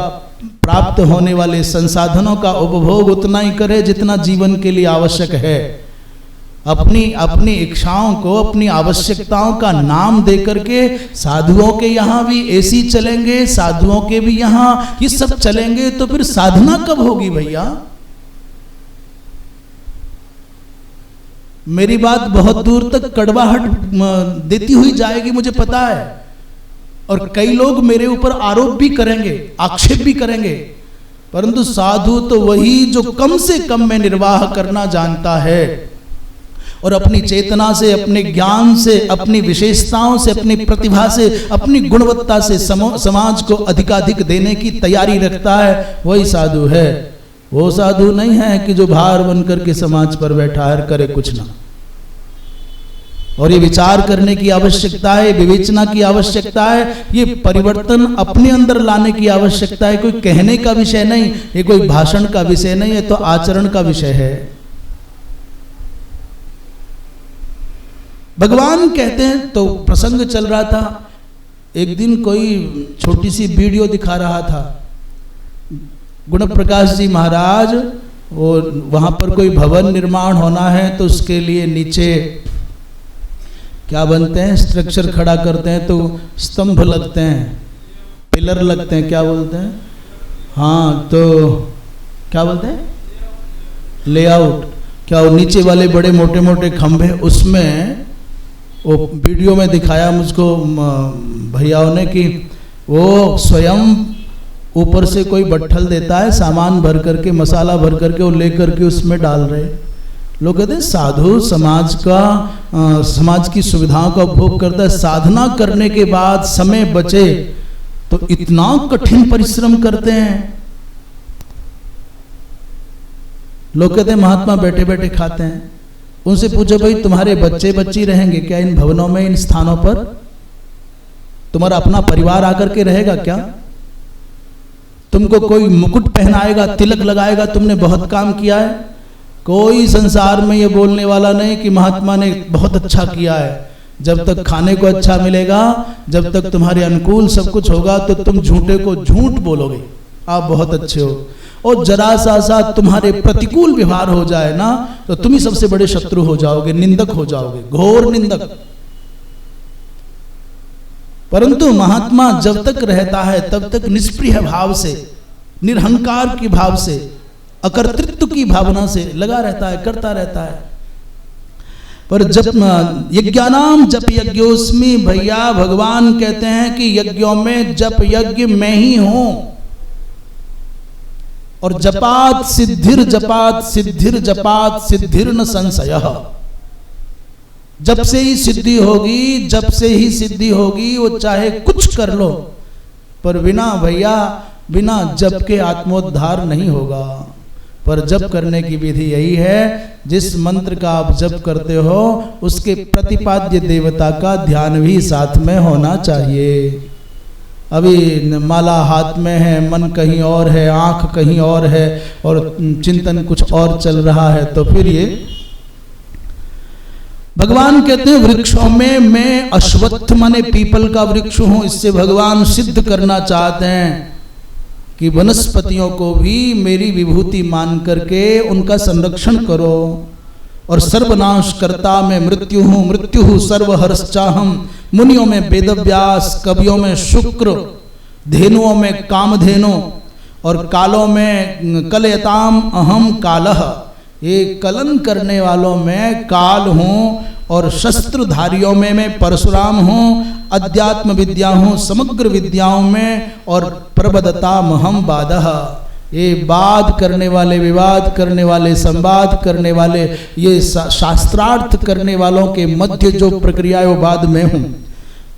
प्राप्त होने वाले संसाधनों का उपभोग उतना ही करे जितना जीवन के लिए आवश्यक है। अपनी इच्छाओं को, अपनी आवश्यकताओं का नाम दे करके साधुओं के यहाँ भी एसी चलेंगे, साधुओं के भी यहाँ ये सब चलेंगे, तो फिर साधना कब होगी भैया? मेरी बात बहुत दूर तक कड़वाहट देती हुई जाएगी, मुझे पता है, और कई लोग मेरे ऊपर आरोप भी करेंगे, आक्षेप भी करेंगे, परंतु साधु तो वही जो कम से कम में निर्वाह करना जानता है और अपनी चेतना से, अपने ज्ञान से, अपनी विशेषताओं से, अपनी प्रतिभा से, अपनी गुणवत्ता से समाज को अधिकाधिक देने की तैयारी रखता है, वही साधु है। वो साधु नहीं है कि जो भार बन करके समाज पर बैठा है, करे कुछ ना। और ये विचार करने की आवश्यकता है, विवेचना की आवश्यकता है, ये परिवर्तन अपने अंदर लाने की आवश्यकता है। कोई कहने का विषय नहीं, ये कोई भाषण का विषय नहीं है, तो आचरण का विषय है। भगवान कहते हैं, तो प्रसंग चल रहा था, एक दिन कोई छोटी सी वीडियो दिखा रहा था, गुण प्रकाश जी महाराज, और वहां पर कोई भवन निर्माण होना है तो उसके लिए नीचे क्या बनते हैं, स्ट्रक्चर खड़ा करते हैं, तो स्तंभ लगते हैं, पिलर लगते हैं, क्या बोलते हैं, हाँ तो क्या बोलते हैं, लेआउट, क्या वो नीचे वाले बड़े मोटे मोटे खंभे, उसमें वो वीडियो में दिखाया मुझको भैयाओं ने कि वो स्वयं ऊपर से कोई बट्ठल देता है, सामान भर करके, मसाला भर करके वो ले करके उसमें डाल रहे। लोग कहते हैं साधु समाज की सुविधाओं का उपभोग करता है, साधना करने के बाद समय बचे तो इतना कठिन परिश्रम करते हैं। लोग कहते हैं महात्मा बैठे बैठे खाते हैं। उनसे पूछो भाई तुम्हारे बच्चे बच्ची रहेंगे क्या इन भवनों में, इन स्थानों पर? तुम्हारा अपना परिवार आकर के रहेगा क्या? तुमको कोई मुकुट पहनाएगा, तिलक लगाएगा, तुमने बहुत काम किया है? कोई संसार में ये बोलने वाला नहीं कि महात्मा ने बहुत अच्छा किया है। जब तक खाने को अच्छा मिलेगा, जब तक तुम्हारे अनुकूल सब कुछ होगा, तो तुम झूठे को झूठ बोलोगे आप बहुत अच्छे हो, और जरा सा तुम्हारे प्रतिकूल व्यवहार हो जाए ना, तो तुम ही सबसे बड़े शत्रु हो जाओगे, निंदक हो जाओगे, घोर निंदक। परंतु महात्मा जब तक रहता है तब तक निष्प्रिय भाव से, निरहंकार की भाव से, अकर्तृत्व की भावना से लगा रहता है, करता रहता है। पर जब यज्ञानाम जप यज्ञोस्मि, भैया भगवान कहते हैं कि यज्ञों में जप यज्ञ मैं ही हूं, और जपात सिद्धिर जपात सिद्धिर जपात सिद्धिर न संशय। जब से ही सिद्धि होगी, जब से ही सिद्धि होगी, वो चाहे कुछ कर लो, पर बिना जप के आत्मोद्धार नहीं होगा। पर जप करने की विधि यही है, जिस मंत्र का आप जप करते हो उसके प्रतिपाद्य देवता का ध्यान भी साथ में होना चाहिए। अभी माला हाथ में है, मन कहीं और है, आंख कहीं और है, और चिंतन कुछ और चल रहा है, तो फिर ये भगवान कहते हैं वृक्षों में मैं अश्वत्थ माने पीपल का वृक्ष हूं। इससे भगवान सिद्ध करना चाहते हैं कि वनस्पतियों को भी मेरी विभूति मान करके उनका संरक्षण करो। और सर्वनाश करता मैं मृत्यु हूँ, मृत्यु हूँ सर्वहर्षचाहम। मुनियों में वेदव्यास, कवियों में शुक्र, धेनुओं में कामधेनु और कालों में कलयताम अहम कालह। ये कलन करने वालों में काल हूँ और शस्त्रधारियों में मैं परशुराम हूँ, अध्यात्म विद्या हूँ समग्र विद्याओं में, और प्रबदता महम बादह। ये वाद करने वाले, विवाद करने वाले, संवाद करने वाले, ये शास्त्रार्थ करने वालों के मध्य जो प्रक्रिया है वो बाद में हूँ।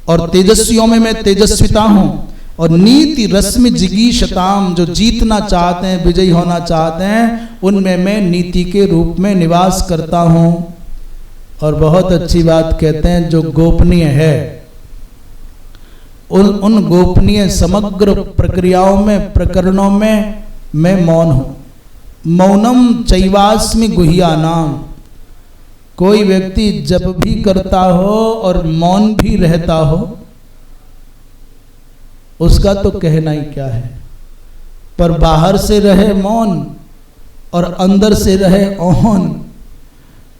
और तेजस्वियों में मैं तेजस्विता हूँ। और नीति रश्मि जिगीषताम, जो जीतना चाहते हैं, विजयी होना चाहते हैं, उनमें मैं नीति के रूप में निवास करता हूँ। और बहुत अच्छी बात कहते हैं, जो गोपनीय है उन गोपनीय समग्र प्रक्रियाओं में, प्रकरणों में मैं मौन हूँ। मौनम चैवास्मि गुह्यानाम। कोई व्यक्ति जप भी करता हो और मौन भी रहता हो, उसका तो कहना ही क्या है। पर बाहर से रहे मौन और अंदर से रहे ओहन,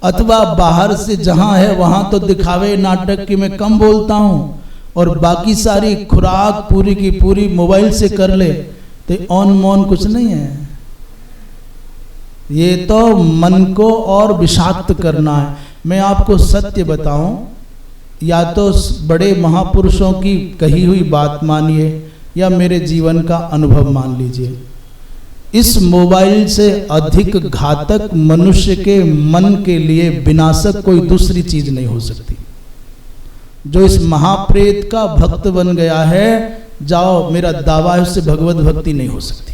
अथवा बाहर से जहां है वहां तो दिखावे नाटक की मैं कम बोलता हूं और बाकी सारी खुराक पूरी की पूरी मोबाइल से कर ले, तो ऑन मौन कुछ नहीं है। ये तो मन को और विषाक्त करना है। मैं आपको सत्य बताऊं, या तो बड़े महापुरुषों की कही हुई बात मानिए या मेरे जीवन का अनुभव मान लीजिए, इस मोबाइल से अधिक घातक मनुष्य के मन के लिए विनाशक कोई दूसरी चीज नहीं हो सकती। जो इस महाप्रेत का भक्त बन गया है, जाओ, मेरा दावा है उससे भगवत भक्ति नहीं हो सकती।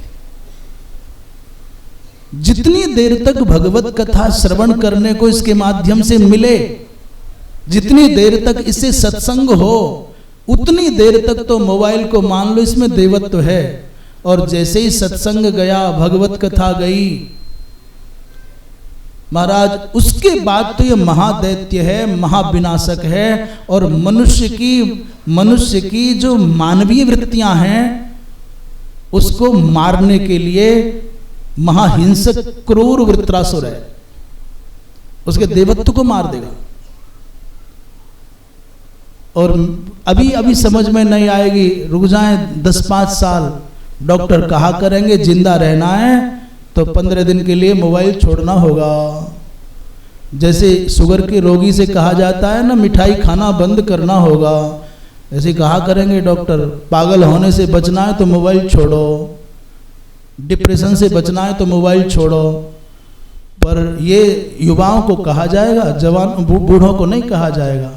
जितनी देर तक भगवत कथा श्रवण करने को इसके माध्यम से मिले, जितनी देर तक इससे सत्संग हो, उतनी देर तक तो मोबाइल को मान लो इसमें देवत्व है। और जैसे ही सत्संग गया, भगवत कथा गई महाराज, उसके बाद तो ये महादैत्य है, महाविनाशक है। और मनुष्य की जो मानवीय वृत्तियां हैं उसको मारने के लिए महाहिंसक क्रूर वृत्रासुर है, उसके देवत्व को मार देगा। और अभी समझ में नहीं आएगी, रुक जाएं 10-5 साल, डॉक्टर कहा करेंगे जिंदा रहना है तो 15 दिन के लिए मोबाइल छोड़ना होगा। जैसे शुगर के रोगी से कहा जाता है ना, मिठाई खाना बंद करना होगा, ऐसे कहा करेंगे डॉक्टर। पागल होने से बचना है तो मोबाइल छोड़ो, डिप्रेशन से बचना है तो मोबाइल छोड़ो। पर ये युवाओं को कहा जाएगा, जवान बूढ़ों को नहीं कहा जाएगा।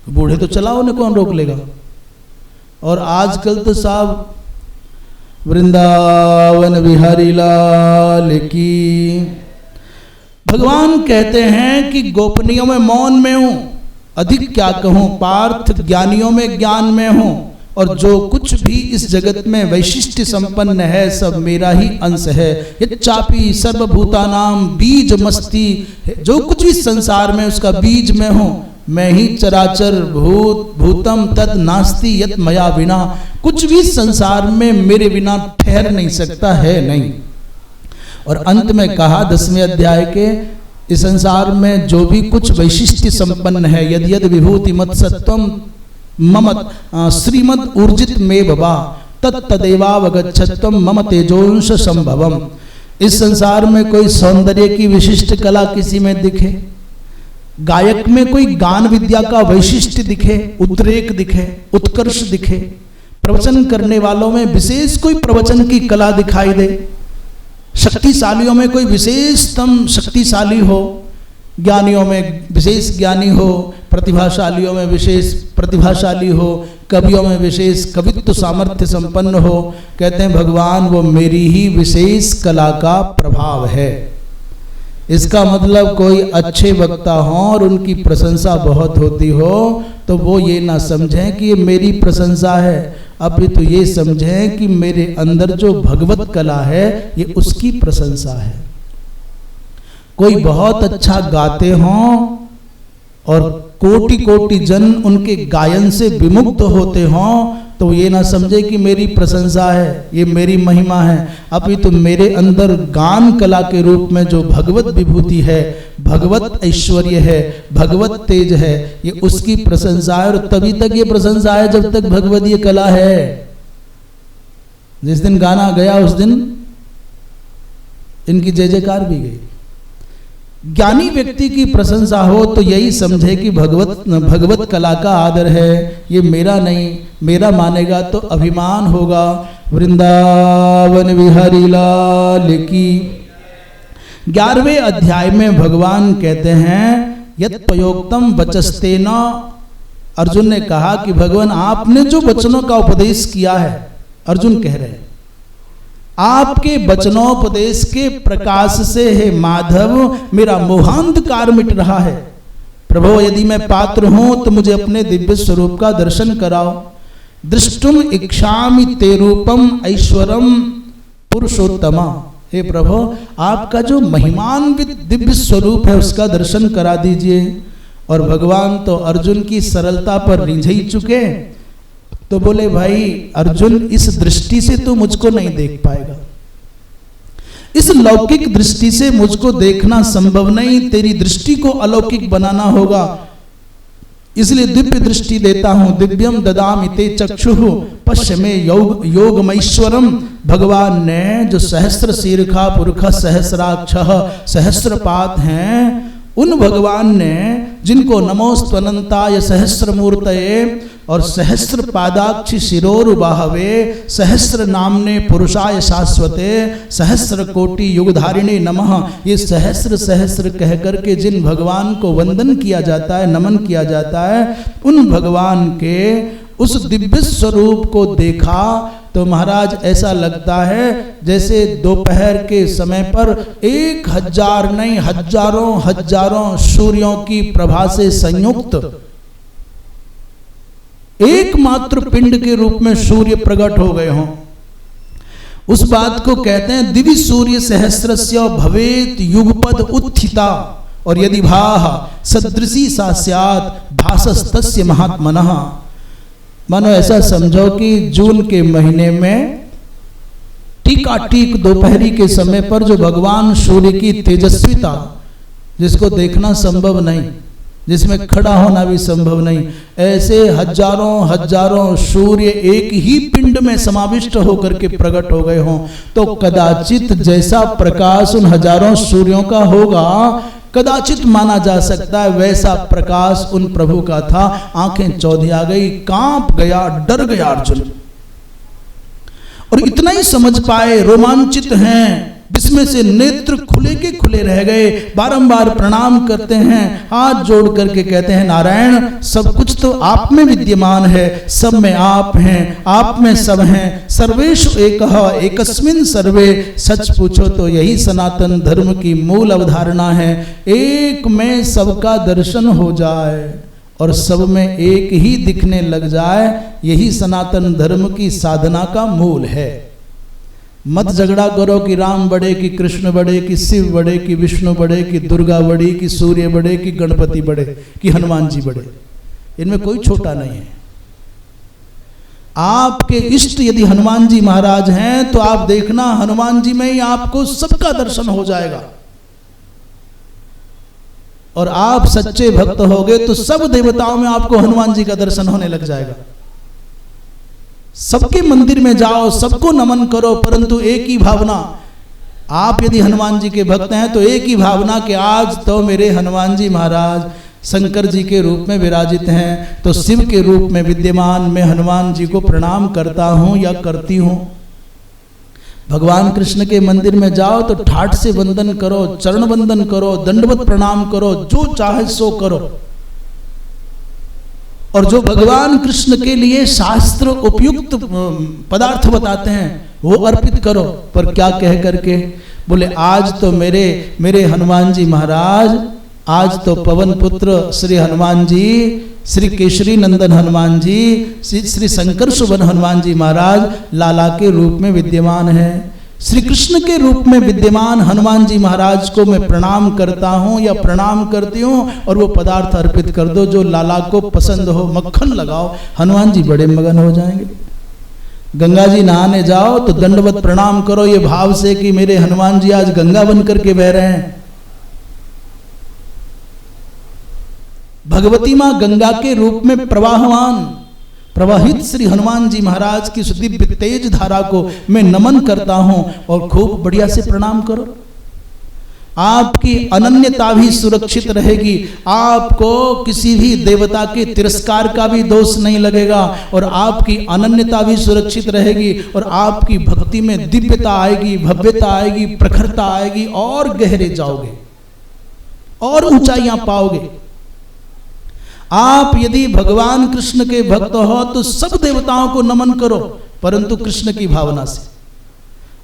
बूढ़े तो चलाओ, उन्हें कौन रोक लेगा। और आजकल तो साहब वृंदावन बिहारी लाल की। भगवान कहते हैं कि गोपनीयों में मौन में हूं, अधिक क्या कहूं, पार्थ ज्ञानियों में ज्ञान में हूं। और जो कुछ भी इस जगत में वैशिष्ट संपन्न है सब मेरा ही अंश है। यच्चापि सर्वभूतानाम बीज मस्ती, जो कुछ भी संसार में उसका बीज में हूं। मैं ही चराचर भूतम तत् नास्ति यत् मया बिना, कुछ भी संसार में मेरे बिना ठहर नहीं सकता है नहीं। और अंत में कहा 10वें अध्याय के, इस संसार में जो भी कुछ वैशिष्ट संपन्न है, यद यद विभूति मत सत्वम मम श्रीमद ऊर्जित में बबा तत्तदेवावगच्छत्वम मम तेजोंश संभवम। इस संसार में कोई सौंदर्य की विशिष्ट कला किसी में दिखे, गायक में कोई गान विद्या का वैशिष्ट दिखे, उद्रेक दिखे, उत्कर्ष दिखे, प्रवचन करने वालों में विशेष कोई प्रवचन की कला दिखाई दे, शक्तिशालियों में कोई विशेषतम शक्तिशाली हो, ज्ञानियों में विशेष ज्ञानी हो, प्रतिभाशालियों में विशेष प्रतिभाशाली हो, कवियों में विशेष कवित्व सामर्थ्य संपन्न हो। कहते हैं भगवान वो मेरी ही विशेष कला का प्रभाव है। इसका मतलब कोई अच्छे वक्ता हो और उनकी प्रशंसा बहुत होती हो तो वो ये ना समझें कि ये मेरी प्रशंसा है, अभी तो ये समझें कि मेरे अंदर जो भगवत कला है ये उसकी प्रशंसा है। कोई बहुत अच्छा गाते हों और कोटि कोटि जन उनके गायन से विमुक्त होते हों, तो ये ना समझे कि मेरी प्रशंसा है, ये मेरी महिमा है। अभी तो मेरे अंदर गान कला के रूप में जो भगवत विभूति है, भगवत ऐश्वर्य है, भगवत तेज है, ये उसकी प्रशंसा है। और तभी तक ये प्रशंसा है जब तक भगवतीय कला है। जिस दिन गाना गया उस दिन इनकी जय जयकार भी गई। ज्ञानी व्यक्ति की प्रशंसा हो तो यही समझे कि भगवत कला का आदर है, ये मेरा नहीं, मेरा मानेगा तो अभिमान होगा। वृंदावन बिहारी लाल की। 11वें अध्याय में भगवान कहते हैं यत् प्रयोक्तम वचस्तेन। अर्जुन ने कहा कि भगवान आपने जो वचनों का उपदेश किया है, अर्जुन कह रहे हैं आपके वचनोपदेश के प्रकाश से हे माधव मेरा मोहांधकार मिट रहा है। प्रभु यदि मैं पात्र हूं तो मुझे अपने दिव्य स्वरूप का दर्शन कराओ। दृष्टुम इच्छामि ते रूपम ऐश्वरम पुरुषोत्तमा। हे प्रभु आपका जो महिमान्वित दिव्य स्वरूप है उसका दर्शन करा दीजिए। और भगवान तो अर्जुन की सरलता पर रिझ ही चुके, तो बोले भाई अर्जुन इस दृष्टि से तो मुझको नहीं देख पाएगा, इस लौकिक दृष्टि से मुझको देखना संभव नहीं, तेरी दृष्टि को अलौकिक बनाना होगा। इसलिए दिव्य दृष्टि देता हूं। दिव्यम ददामि ते चक्षुः पश्य मे योगमैश्वरम। भगवान ने जो सहस्र शीर्षा पुरख सहस्राक्षः सहस्रपात हैं, उन भगवान ने जिनको नमोस्तनंताय सहस्रमूर्तये और सहस्र पादाक्षि शिरोरुबाहवे सहस्र नामने पुरुषाय शाश्वते सहस्र कोटि युगधारिणे नमः, ये सहस्र सहस्र कह करके जिन भगवान को वंदन किया जाता है, नमन किया जाता है, उन भगवान के उस दिव्य स्वरूप को देखा तो महाराज ऐसा लगता है जैसे दोपहर के समय पर 1000 नहीं हजारों हजारों सूर्यों की प्रभा से संयुक्त एकमात्र पिंड के रूप में सूर्य प्रकट हो गए हों। उस बात को कहते हैं दिवि सूर्य सहस्रस्य भवेत युगपद उत्थिता। और यदि भाह सदृशी सा स्यात् भासस्तस्य महात्मनः। मानो ऐसा समझो कि जून के महीने में टीकाटीक दोपहरी के समय पर जो भगवान सूर्य की तेजस्विता, जिसको देखना संभव नहीं, जिसमें खड़ा होना भी संभव नहीं, ऐसे हजारों हजारों सूर्य एक ही पिंड में समाविष्ट होकर के प्रकट हो गए हों, तो कदाचित जैसा प्रकाश उन हजारों सूर्यों का होगा, कदाचित माना जा सकता है वैसा प्रकाश उन प्रभु का था। आंखें चौधिया गई, कांप गया, डर गया अर्जुन। और इतना ही समझ पाए, रोमांचित हैं, जिसमें से नेत्र खुले के खुले रह गए, बारंबार प्रणाम करते हैं, हाथ जोड़ करके कहते हैं नारायण सब कुछ तो आप में विद्यमान है, सब में आप हैं, आप में सब हैं, सर्वेषु एकः एकस्मिन् सर्वे। सच पूछो तो यही सनातन धर्म की मूल अवधारणा है, एक में सबका दर्शन हो जाए और सब में एक ही दिखने लग जाए, यही सनातन धर्म की साधना का मूल है। मत झगड़ा करो कि राम बड़े कि कृष्ण बड़े कि शिव बड़े कि विष्णु बड़े कि दुर्गा बड़ी कि सूर्य बड़े कि गणपति बड़े कि हनुमान जी बड़े, इनमें कोई छोटा नहीं है। आपके इष्ट यदि हनुमान जी महाराज हैं तो आप देखना हनुमान जी में ही आपको सबका दर्शन हो जाएगा। और आप सच्चे भक्त होगे तो सब देवताओं में आपको हनुमान जी का दर्शन होने लग जाएगा। सबके मंदिर में जाओ, सबको नमन करो, परंतु एक ही भावना, आप यदि हनुमान जी के भक्त हैं तो एक ही भावना कि आज तो मेरे हनुमान जी महाराज शंकर जी के रूप में विराजित हैं, तो शिव के रूप में विद्यमान मैं हनुमान जी को प्रणाम करता हूं या करती हूं। भगवान कृष्ण के मंदिर में जाओ तो ठाठ से वंदन करो, चरण वंदन करो, दंडवत प्रणाम करो, जो चाहे सो करो। और जो भगवान कृष्ण के लिए शास्त्र उपयुक्त पदार्थ बताते हैं वो अर्पित करो। पर क्या कह करके बोले आज तो मेरे हनुमान जी महाराज, आज तो पवन पुत्र श्री हनुमान जी, श्री केशरी नंदन हनुमान जी, श्री शंकर सुवन हनुमान जी महाराज लाला के रूप में विद्यमान है। श्री कृष्ण के रूप में विद्यमान हनुमान जी महाराज को मैं प्रणाम करता हूं या प्रणाम करती हूं और वो पदार्थ अर्पित कर दो जो लाला को पसंद हो, मक्खन लगाओ, हनुमान जी बड़े मगन हो जाएंगे। गंगा जी नहाने जाओ तो दंडवत प्रणाम करो ये भाव से कि मेरे हनुमान जी आज गंगा बन करके बह रहे हैं। भगवती मां गंगा के रूप में प्रवाहमान प्रवाहित श्री हनुमान जी महाराज की सुदिव्य तेज धारा को मैं नमन करता हूं और खूब बढ़िया से प्रणाम करो। आपकी अनन्यता भी सुरक्षित रहेगी, आपको किसी भी देवता के तिरस्कार का भी दोष नहीं लगेगा और आपकी अनन्यता भी सुरक्षित रहेगी और आपकी भक्ति में दिव्यता आएगी, भव्यता आएगी, प्रखरता आएगी और गहरे जाओगे और ऊंचाइयां पाओगे। आप यदि भगवान कृष्ण के भक्त हो तो सब देवताओं को नमन करो, परंतु कृष्ण की भावना से।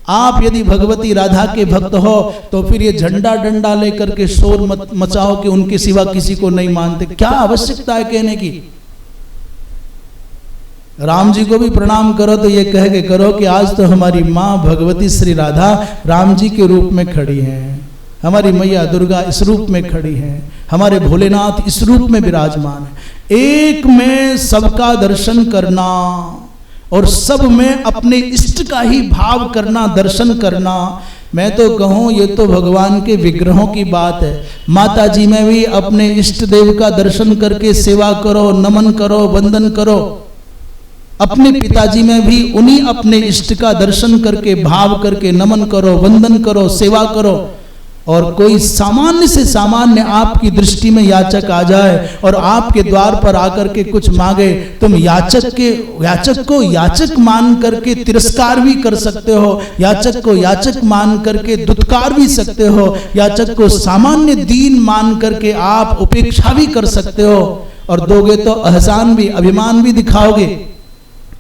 आप यदि भगवती राधा के भक्त हो तो फिर ये झंडा डंडा लेकर के शोर मत मचाओ कि उनके सिवा किसी को नहीं मानते। क्या आवश्यकता है कहने की? राम जी को भी प्रणाम करो तो ये कह के करो कि आज तो हमारी माँ भगवती श्री राधा राम जी के रूप में खड़ी हैं, हमारी मैया दुर्गा इस रूप में खड़ी हैं, हमारे भोलेनाथ इस रूप में विराजमान है। एक में सबका दर्शन करना और सब में अपने इष्ट का ही भाव करना, दर्शन करना। मैं तो कहूँ ये तो भगवान के विग्रहों की बात है। माता जी में भी अपने इष्ट देव का दर्शन करके सेवा करो, नमन करो, वंदन करो। अपने पिताजी में भी उन्हीं अपने इष्ट का दर्शन करके, भाव करके नमन करो, वंदन करो, सेवा करो। और कोई सामान्य से सामान्य आपकी दृष्टि में याचक आ जाए और आपके द्वार पर आकर के कुछ मांगे, तुम याचक को याचक मान करके तिरस्कार भी कर सकते हो, याचक को याचक मान करके दुत्कार भी सकते हो, याचक को सामान्य दीन मान करके आप उपेक्षा भी कर सकते हो। और दोगे तो एहसान भी, अभिमान भी दिखाओगे,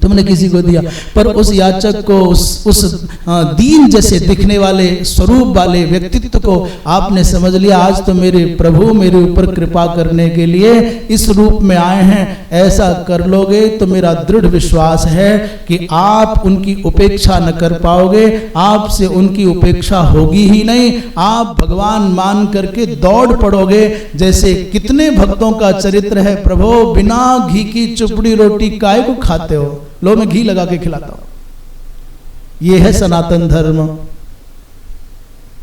तुमने किसी को दिया। पर उस याचक को, उस दीन जैसे दिखने वाले स्वरूप वाले व्यक्तित्व को आपने समझ लिया, आज तो मेरे प्रभु मेरे ऊपर कृपा करने के लिए इस रूप में आए हैं। ऐसा कर लोगे तो मेरा दृढ़ विश्वास है कि आप उनकी उपेक्षा न कर पाओगे, आपसे उनकी उपेक्षा होगी ही नहीं। आप भगवान मान करके दौड़ पड़ोगे। जैसे कितने भक्तों का चरित्र है, प्रभु बिना घी की चुपड़ी रोटी काहे को खाते हो, लो मैं घी लगा के खिलाता हूं। ये है सनातन धर्म।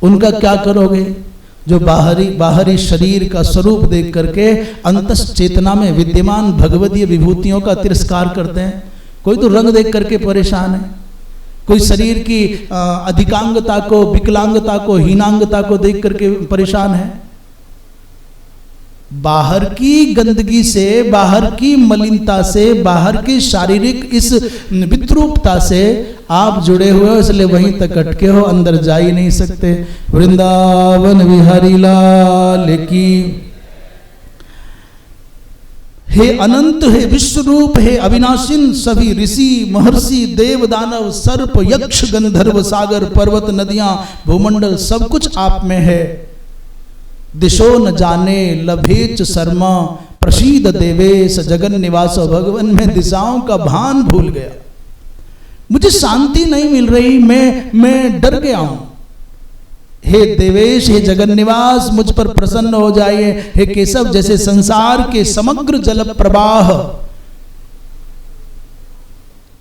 उनका क्या करोगे जो बाहरी शरीर का स्वरूप देख करके अंतस चेतना में विद्यमान भगवदीय विभूतियों का तिरस्कार करते हैं। कोई तो रंग देख करके परेशान है, कोई शरीर की अधिकांगता को, विकलांगता को, हीनांगता को देख करके परेशान है। बाहर की गंदगी से, बाहर की मलिनता से, बाहर की शारीरिक इस विद्रूपता से आप जुड़े हुए हो, इसलिए वहीं तक अटके हो, अंदर जा ही नहीं सकते। वृंदावन बिहारी लाल की। हे अनंत, हे विश्वरूप, हे अविनाशिन, सभी ऋषि महर्षि देव दानव सर्प यक्ष गंधर्व सागर पर्वत नदियां भूमंडल सब कुछ आप में है। दिशो न जाने लभेच शर्मा प्रसीद देवेश जगन निवास। भगवान में दिशाओं का भान भूल गया, मुझे शांति नहीं मिल रही, मैं डर गया हूं। हे देवेश, हे जगन निवास, मुझ पर प्रसन्न हो जाइए। हे केशव, जैसे संसार के समग्र जल प्रवाह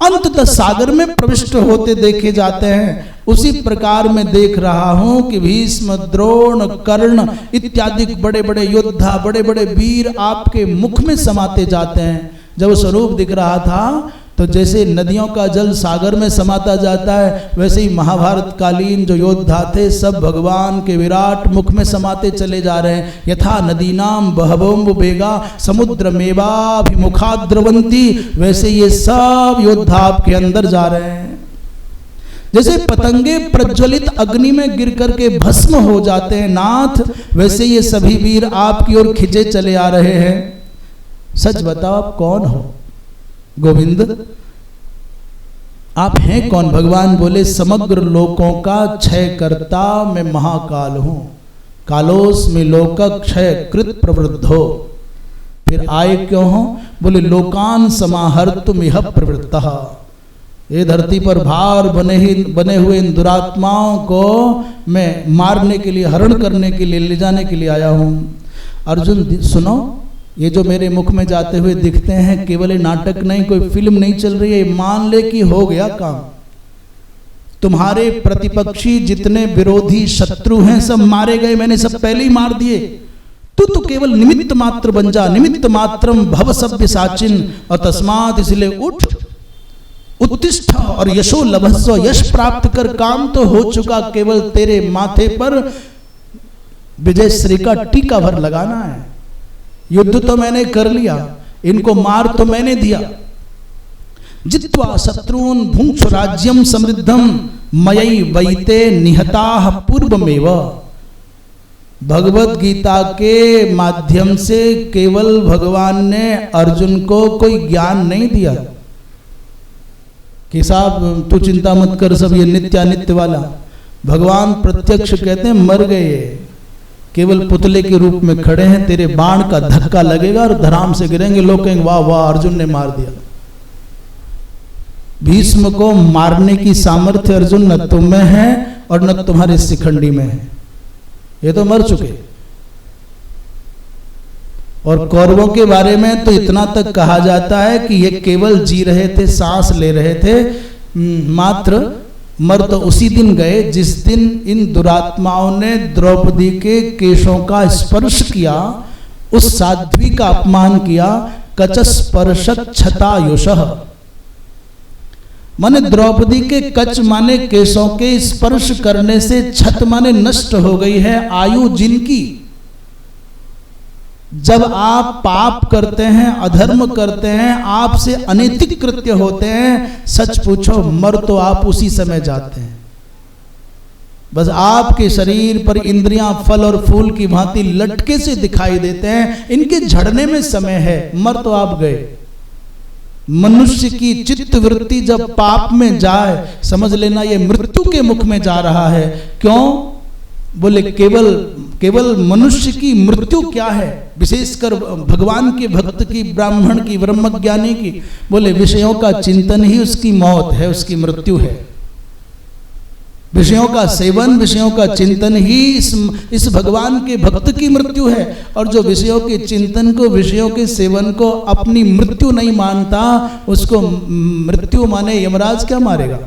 अंततः सागर में प्रविष्ट होते देखे जाते हैं, उसी प्रकार मैं देख रहा हूं कि भीष्म, द्रोण, कर्ण इत्यादि बड़े बड़े योद्धा, बड़े बड़े वीर आपके मुख में समाते जाते हैं। जब स्वरूप दिख रहा था तो जैसे नदियों का जल सागर में समाता जाता है, वैसे ही महाभारत कालीन जो योद्धा थे सब भगवान के विराट मुख में समाते चले जा रहे हैं। यथा नदीनाम बहवोम्ब बेगा समुद्र मेवाभिमुखा द्रवंती, वैसे ये सब योद्धा आपके अंदर जा रहे हैं। जैसे पतंगे प्रज्वलित अग्नि में गिर करके भस्म हो जाते हैं नाथ, वैसे ये सभी वीर आपकी ओर खिंचे चले आ रहे हैं। सच बताओ आप कौन हो? गोविंद आप हैं कौन? भगवान बोले समग्र लोकों का क्षय करता मैं महाकाल हूं, कालोस में लोक क्षय कृत प्रवृद्धो। फिर आए क्यों हो? बोले लोकान समाहर्तुम इह प्रवृत्तः, ये धरती पर भार बने हुए इन दुरात्माओं को मैं मारने के लिए, हरण करने के लिए, ले जाने के लिए आया हूँ। अर्जुन सुनो, ये जो मेरे मुख में जाते हुए दिखते हैं केवल ये नाटक नहीं, कोई फिल्म नहीं चल रही है। मान ले कि हो गया काम, तुम्हारे प्रतिपक्षी जितने विरोधी शत्रु हैं सब मारे गए, मैंने सब पहले ही मार दिए। तू तो केवल निमित्त मात्र बन जा, निमित्त मात्रम भव सभ्य साचिन। और तस्मात, इसलिए उठ, उत्तिष्ठ और यशो लभस्व, यश प्राप्त कर। काम तो हो चुका, केवल तेरे माथे पर विजय श्री का टीका भर लगाना है। युद्ध तो मैंने कर लिया, इनको मार तो मैंने दिया। जित्वा शत्रून् भुंक्ष राज्यम समृद्धम मयि वैते निहताः पूर्वमेव। भगवत गीता के माध्यम से केवल भगवान ने अर्जुन को कोई ज्ञान नहीं दिया कि साहब तू चिंता मत कर, सब ये नित्यानित्य वाला। भगवान प्रत्यक्ष कहते हैं मर गए, केवल पुतले के रूप में खड़े हैं, तेरे बाण का धक्का लगेगा और धराम से गिरेंगे, लोग कहेंगे वाह वाह अर्जुन ने मार दिया। भीष्म को मारने की सामर्थ्य अर्जुन न तुम में है और न तुम्हारे शिखंडी में है, ये तो मर चुके। और कौरवों के बारे में तो इतना तक कहा जाता है कि ये केवल जी रहे थे, सांस ले रहे थे मात्र। मर तो उसी दिन गए जिस दिन इन दुरात्माओं ने द्रौपदी के केशों का स्पर्श किया, उस साध्वी का अपमान किया। कच स्पर्शक छतायुषः, माने द्रौपदी के कच माने केशों के स्पर्श करने से छत माने नष्ट हो गई है आयु जिनकी। जब आप पाप करते हैं, अधर्म करते हैं, आपसे अनैतिक कृत्य होते हैं, सच पूछो मर तो आप उसी समय जाते हैं। बस आपके शरीर पर इंद्रियां फल और फूल की भांति लटके से दिखाई देते हैं, इनके झड़ने में समय है, मर तो आप गए। मनुष्य की चित्त वृत्ति जब पाप में जाए, समझ लेना ये मृत्यु के मुख में जा रहा है। क्यों? बोले केवल मनुष्य की मृत्यु क्या है, विशेषकर भगवान के भक्त की, ब्राह्मण की, ब्रह्मज्ञानी की। बोले विषयों का चिंतन ही उसकी मौत है, उसकी मृत्यु है। विषयों का सेवन, विषयों का चिंतन ही इस भगवान के भक्त की मृत्यु है। और जो विषयों के चिंतन को, विषयों के सेवन को अपनी मृत्यु नहीं मानता, उसको मृत्यु माने यमराज क्या मारेगा।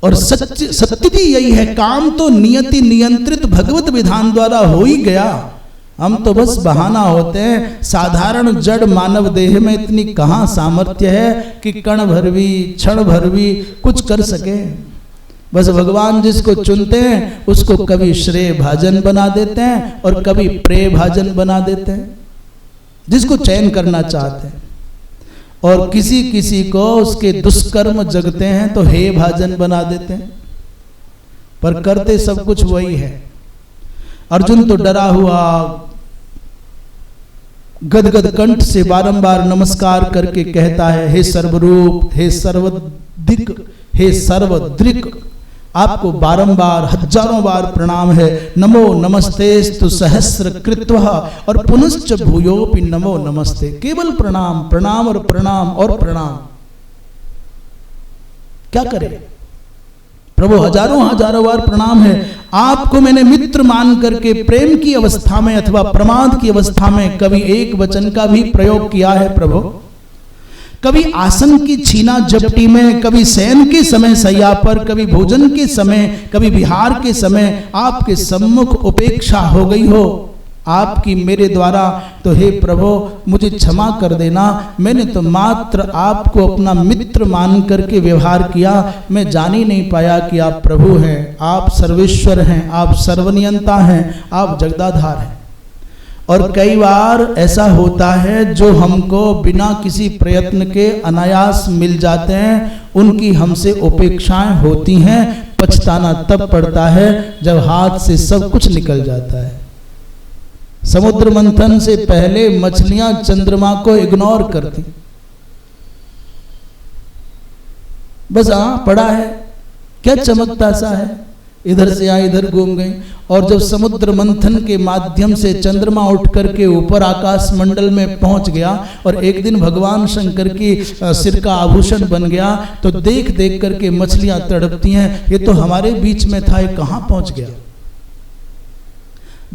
और सत्य भी यही है, काम तो नियति नियंत्रित भगवत विधान द्वारा हो ही गया। हम तो बस बहाना होते हैं। साधारण जड़ मानव देह में इतनी कहां सामर्थ्य है कि कण भर भी, क्षण भर भी कुछ कर सके। बस भगवान जिसको चुनते हैं उसको कभी श्रेय भाजन बना देते हैं और कभी प्रेय भाजन बना देते हैं, जिसको चयन करना चाहते हैं। और किसी किसी को उसके दुष्कर्म जगते हैं तो हे भाजन बना देते हैं, पर करते सब कुछ वही है। अर्जुन तो डरा हुआ गदगद कंठ से बारंबार नमस्कार करके कहता है, हे सर्वरूप, हे सर्वदिक, हे सर्वदृक्, आपको बारंबार हजारों बार प्रणाम है। नमो नमस्तेस्तु सहस्र कृत्वः और पुनश्च भूयोपि नमो नमस्ते। केवल प्रणाम, प्रणाम और प्रणाम और प्रणाम। क्या करें प्रभु, हजारों बार प्रणाम है। आपको मैंने मित्र मान करके प्रेम की अवस्था में अथवा प्रमाद की अवस्था में कभी एक वचन का भी प्रयोग किया है प्रभु। कभी आसन की छीना झपटी में, कभी शयन के समय सैया पर, कभी भोजन के समय, कभी विहार के समय आपके सम्मुख उपेक्षा हो गई हो आपकी मेरे द्वारा, तो हे प्रभु मुझे क्षमा कर देना। मैंने तो मात्र आपको अपना मित्र मान करके व्यवहार किया। मैं जान ही नहीं पाया कि आप प्रभु हैं, आप सर्वेश्वर हैं, आप सर्वनियंता हैं, आप जगदाधार हैं। और कई बार ऐसा होता है जो हमको बिना किसी प्रयत्न के अनायास मिल जाते हैं, उनकी हमसे उपेक्षाएं होती हैं। पछताना तब पड़ता है जब हाथ से सब कुछ निकल जाता है। समुद्र मंथन से पहले मछलियां चंद्रमा को इग्नोर करती, बस पड़ा है, क्या चमकता सा है, इधर से आई इधर घूम गई। और जब समुद्र मंथन के माध्यम से चंद्रमा उठ करके ऊपर आकाश मंडल में पहुंच गया और एक दिन भगवान शंकर की सिर का आभूषण बन गया, तो देख देख करके मछलियां तड़पती हैं, ये तो हमारे बीच में था, ये कहां पहुंच गया।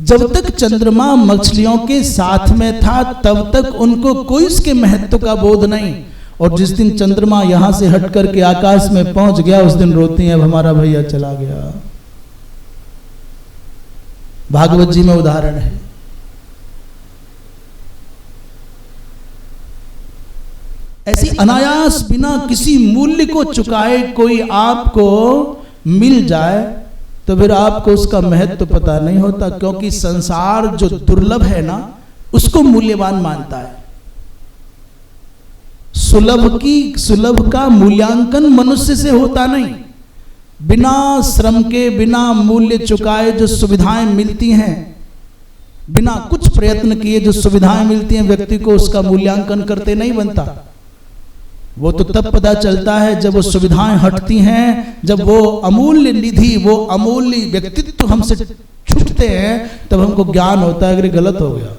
जब तक चंद्रमा मछलियों के साथ में था तब तक उनको कोई इसके महत्व का बोध नहीं, और जिस दिन चंद्रमा यहां से हट करके आकाश में पहुंच गया उस दिन रोती हैं, अब हमारा भैया चला गया। भागवत जी में उदाहरण है। ऐसी अनायास बिना किसी मूल्य को चुकाए कोई आपको मिल जाए तो फिर आपको उसका महत्व पता नहीं होता, क्योंकि संसार जो दुर्लभ है ना उसको मूल्यवान मानता है। सुलभ का मूल्यांकन मनुष्य से होता नहीं। बिना श्रम के, बिना मूल्य चुकाए जो सुविधाएं मिलती हैं, बिना कुछ प्रयत्न किए जो सुविधाएं मिलती हैं, व्यक्ति को उसका मूल्यांकन करते नहीं बनता। वो तो तब पता चलता है जब वो सुविधाएं हटती हैं, जब वो अमूल्य निधि, वो अमूल्य व्यक्तित्व हमसे छूटते हैं, तब हमको ज्ञान होता है कि गलत हो गया।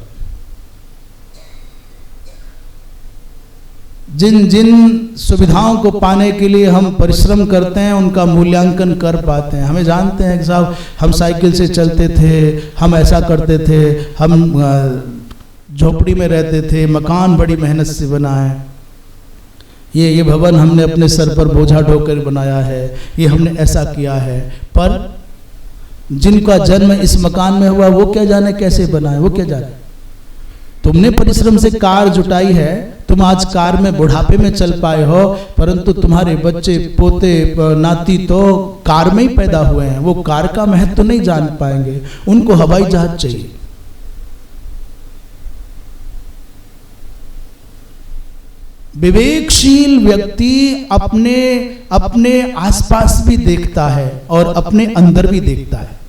जिन जिन सुविधाओं को पाने के लिए हम परिश्रम करते हैं उनका मूल्यांकन कर पाते हैं। हमें जानते हैं कि साहब हम साइकिल से चलते थे, हम ऐसा करते थे, हम झोपड़ी में रहते थे, मकान बड़ी मेहनत से बना है, ये भवन हमने अपने सर पर बोझा ढोकर बनाया है, ये हमने ऐसा किया है। पर जिनका जन्म इस मकान में हुआ वो क्या जाने कैसे बना है, वो क्या जाने। तुमने परिश्रम से कार जुटाई है, तुम आज कार में बुढ़ापे में चल पाए हो, परंतु तुम्हारे बच्चे पोते नाती तो कार में ही पैदा हुए हैं, वो कार का महत्व तो नहीं जान पाएंगे, उनको हवाई जहाज चाहिए। विवेकशील व्यक्ति अपने अपने आसपास भी देखता है और अपने अंदर भी देखता है।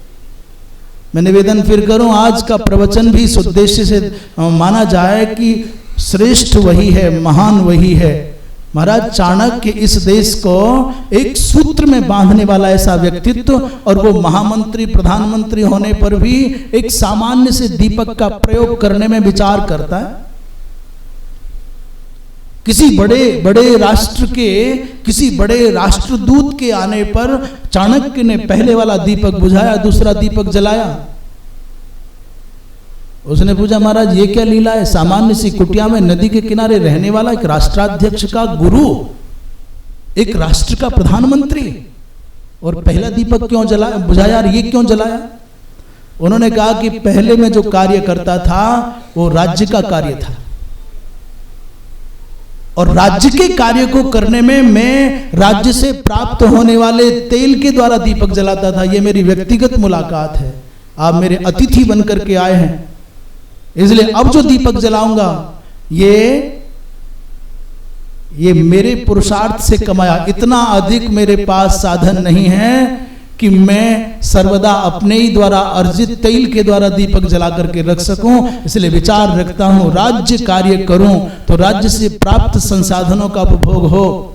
मैं निवेदन फिर करूं, आज का प्रवचन भी इस उद्देश्य से माना जाए कि श्रेष्ठ वही है, महान वही है। महाराज चाणक्य इस देश को एक सूत्र में बांधने वाला ऐसा व्यक्तित्व, और वो महामंत्री प्रधानमंत्री होने पर भी एक सामान्य से दीपक का प्रयोग करने में विचार करता है। किसी बड़े बड़े राष्ट्र के, किसी बड़े राष्ट्रदूत के आने पर चाणक्य ने पहले वाला दीपक बुझाया, दूसरा दीपक जलाया। उसने पूछा, महाराज ये क्या लीला है, सामान्य सी कुटिया में नदी के किनारे रहने वाला एक राष्ट्राध्यक्ष का गुरु, एक राष्ट्र का प्रधानमंत्री, और पहला दीपक क्यों जलाया, बुझाया, ये क्यों जलाया? उन्होंने कहा कि पहले में जो कार्य करता था वो राज्य का कार्य था, और राज्य के कार्य को करने में मैं राज्य से प्राप्त होने वाले तेल के द्वारा दीपक जलाता था। ये मेरी व्यक्तिगत मुलाकात है, आप मेरे अतिथि बनकर के आए हैं, इसलिए अब जो दीपक जलाऊंगा ये मेरे पुरुषार्थ से कमाया, इतना अधिक मेरे पास साधन नहीं है कि मैं सर्वदा अपने ही द्वारा अर्जित तेल के द्वारा दीपक जला करके रख सकूं। इसलिए विचार रखता हूं राज्य कार्य करूं तो राज्य से प्राप्त संसाधनों का उपभोग हो,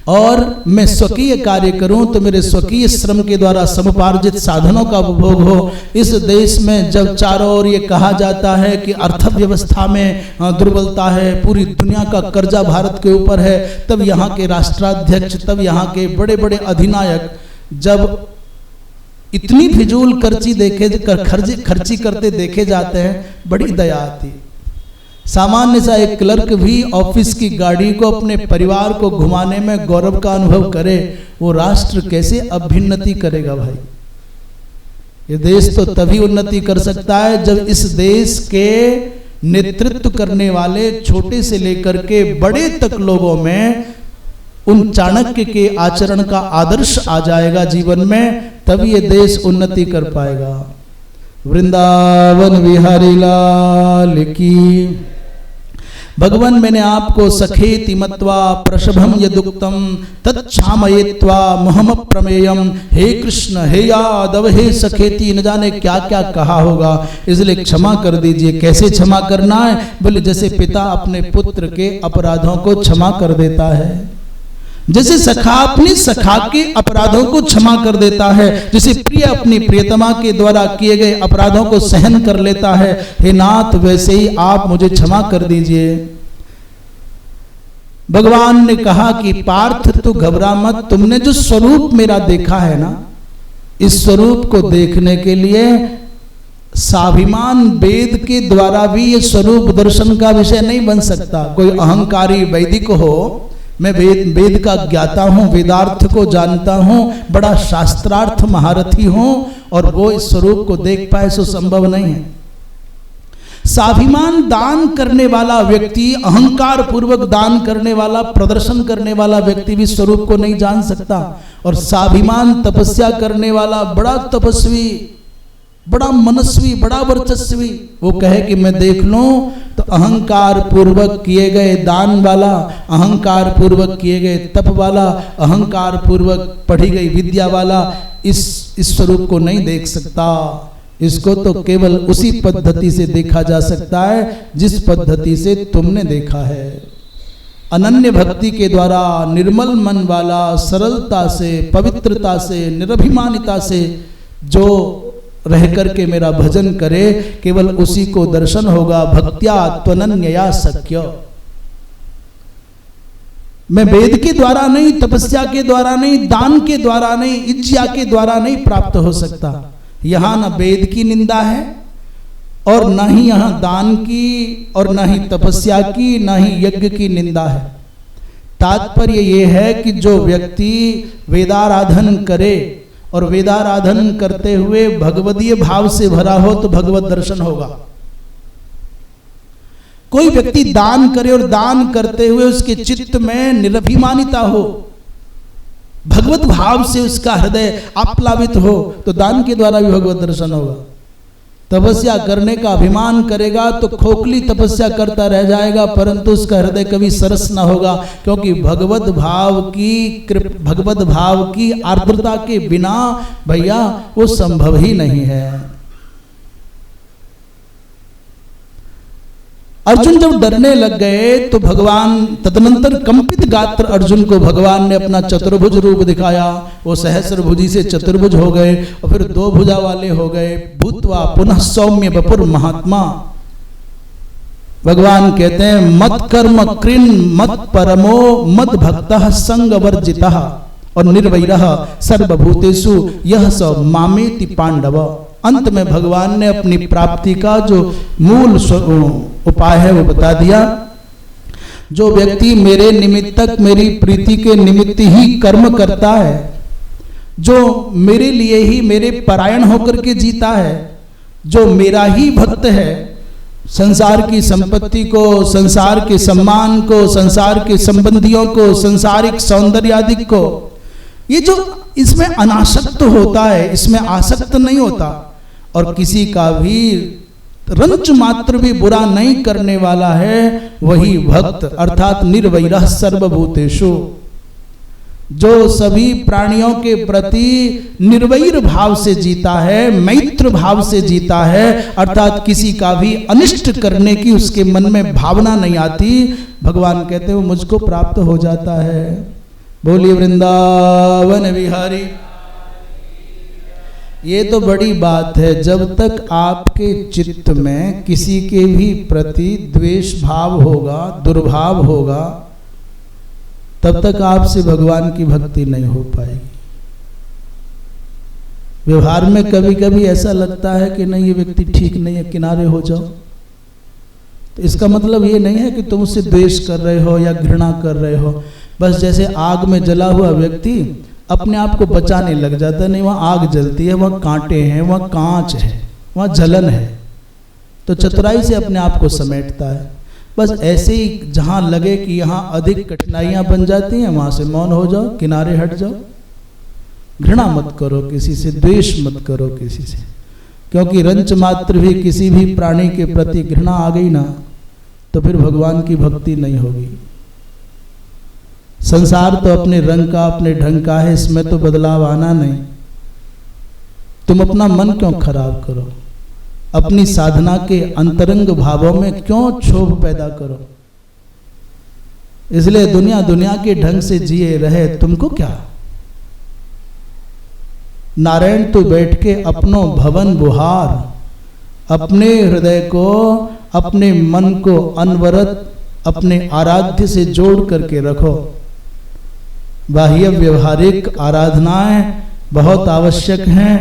और मैं स्वकीय कार्य करूं तो मेरे स्वकीय श्रम के द्वारा समुपार्जित साधनों का उपभोग हो। इस देश में जब चारों ओर ये कहा जाता है कि अर्थव्यवस्था में दुर्बलता है, पूरी दुनिया का कर्जा भारत के ऊपर है, तब यहाँ के राष्ट्राध्यक्ष, तब यहाँ के बड़े बड़े अधिनायक जब इतनी फिजूल खर्ची करते देखे जाते हैं, बड़ी दया आती। सामान्य सा एक क्लर्क भी ऑफिस की गाड़ी को अपने परिवार को घुमाने में गौरव का अनुभव करे, वो राष्ट्र कैसे अभ्युन्नति करेगा भाई। ये देश तो तभी उन्नति कर सकता है जब इस देश के नेतृत्व करने वाले छोटे से लेकर के बड़े तक लोगों में उन चाणक्य के आचरण का आदर्श आ जाएगा जीवन में, तभी ये देश उन्नति कर पाएगा। वृंदावन बिहारी लाल की। भगवान मैंने आपको सखेति मत्वा प्रशभम यदुक्तम तच्छामयित्वा मोहम प्रमेयम, हे कृष्ण हे यादव हे सखेति, न जाने क्या क्या कहा होगा, इसलिए क्षमा कर दीजिए। कैसे क्षमा करना है? बोले जैसे पिता अपने पुत्र के अपराधों को क्षमा कर देता है। जैसे सखा अपनी सखा के अपराधों को क्षमा कर देता है, जैसे प्रिय अपनी प्रियतमा के द्वारा किए गए अपराधों को सहन कर लेता है, हे नाथ वैसे ही आप मुझे क्षमा कर दीजिए। भगवान ने कहा कि पार्थ तू घबरा मत, तुमने जो स्वरूप मेरा देखा है ना, इस स्वरूप को देखने के लिए स्वाभिमान वेद के द्वारा भी ये स्वरूप दर्शन का विषय नहीं बन सकता। कोई अहंकारी वैदिक हो, मैं वेद का ज्ञाता हूँ, वेदार्थ को जानता हूँ, बड़ा शास्त्रार्थ महारथी हूँ, और वो इस स्वरूप को देख पाए सो संभव नहीं है। स्वाभिमान दान करने वाला व्यक्ति, अहंकार पूर्वक दान करने वाला, प्रदर्शन करने वाला व्यक्ति भी स्वरूप को नहीं जान सकता। और स्वाभिमान तपस्या करने वाला बड़ा तपस्वी, बड़ा मनस्वी, बड़ा वर्चस्वी, वो कहे कि मैं देख लूं, तो अहंकार पूर्वक किए गए दान वाला, अहंकार पूर्वक किए गए तप वाला, अहंकार पूर्वक पढ़ी गई विद्या वाला इस स्वरूप को नहीं देख सकता। इसको तो केवल उसी पद्धति से देखा जा सकता है जिस पद्धति से तुमने देखा है। अनन्य भक्ति के द्वारा निर्मल मन वाला, सरलता से, पवित्रता से, निरभिमानिता से जो रह करके मेरा भजन करे, केवल उसी को दर्शन होगा। भक्त्या त्वनन्यया शक्य। मैं वेद के द्वारा नहीं, तपस्या के द्वारा नहीं, दान के द्वारा नहीं, इज्जा के द्वारा नहीं प्राप्त हो सकता। यहां न वेद की निंदा है, और न ही यहां दान की, और न ही तपस्या की, न ही यज्ञ की निंदा है। तात्पर्य यह है कि जो व्यक्ति वेदाराधन करे और वेदाराधन करते हुए भगवदीय भाव से भरा हो तो भगवत दर्शन होगा। कोई व्यक्ति दान करे और दान करते हुए उसके चित्त में निरभिमानिता हो, भगवत भाव से उसका हृदय आप्लावित हो, तो दान के द्वारा भी भगवत दर्शन होगा। तपस्या करने का अभिमान करेगा तो खोखली तपस्या करता रह जाएगा, परंतु उसका हृदय कभी सरस ना होगा, क्योंकि भगवत भाव की आर्द्रता के बिना भैया वो संभव ही नहीं है। अर्जुन जब डरने लग गए तो भगवान तदनंतर कंपित गात्र अर्जुन को भगवान ने अपना चतुर्भुज रूप दिखाया। वो सहस्रभुजी से चतुर्भुज हो गए और फिर दो भुजा वाले हो गए। भूतवा पुनः सौम्य वपुर महात्मा। भगवान कहते हैं मत कर्म कृन मत परमो मत भक्तः संग वर्जितः और निर्वैरः सर्वभूतेषु यह स मामेति पांडव। अंत में भगवान ने अपनी प्राप्ति का जो मूल उपाय है वो बता दिया। जो व्यक्ति मेरे निमित्तक, मेरी प्रीति के निमित्त ही कर्म करता है, जो मेरे लिए ही मेरे परायण होकर के जीता है, जो मेरा ही भक्त है, संसार की संपत्ति को, संसार के सम्मान को, संसार के संबंधियों को, संसारिक सौंदर्य आदि को, ये जो इसमें अनासक्त होता है, इसमें आसक्त नहीं होता, और किसी का भी रंच मात्र भी बुरा नहीं करने वाला है, वही भक्त अर्थात निर्वैरः सर्वभूतेषु। जो सभी प्राणियों के प्रति निर्वैर भाव से जीता है, मैत्र भाव से जीता है, अर्थात किसी का भी अनिष्ट करने की उसके मन में भावना नहीं आती, भगवान कहते हैं वो मुझको प्राप्त हो जाता है। बोलिए वृंदावन बिहारी। ये तो बड़ी बात है। जब तक आपके चित्त में किसी के भी प्रति द्वेष भाव होगा, दुर्भाव होगा, तब तक आपसे भगवान की भक्ति नहीं हो पाएगी। व्यवहार में कभी कभी ऐसा लगता है कि नहीं ये व्यक्ति ठीक नहीं है, किनारे हो जाओ, तो इसका मतलब ये नहीं है कि तुम उससे द्वेष कर रहे हो या घृणा कर रहे हो। बस जैसे आग में जला हुआ व्यक्ति अपने आप को बचाने लग जाता है, नहीं वहाँ आग जलती है, वहाँ कांटे हैं, वहाँ कांच है, वहाँ जलन है, तो चतुराई से अपने आप को समेटता है। बस ऐसे ही जहाँ लगे कि यहाँ अधिक कठिनाइयाँ बन जाती हैं, वहाँ से मौन हो जाओ, किनारे हट जाओ। घृणा मत करो किसी से, द्वेष मत करो किसी से, क्योंकि रंच मात्र भी किसी भी प्राणी के प्रति घृणा आ गई ना, तो फिर भगवान की भक्ति नहीं होगी। संसार तो अपने रंग का, अपने ढंग का है, इसमें तो बदलाव आना नहीं। तुम अपना मन क्यों खराब करो? अपनी साधना के अंतरंग भावों में क्यों क्षोभ पैदा करो? इसलिए दुनिया दुनिया के ढंग से जिए रहे, तुमको क्या। नारायण तो बैठ के अपनो भवन बुहार, अपने हृदय को, अपने मन को अनवरत अपने आराध्य से जोड़ करके रखो। बाह्य व्यवहारिक आराधनाएं बहुत आवश्यक हैं,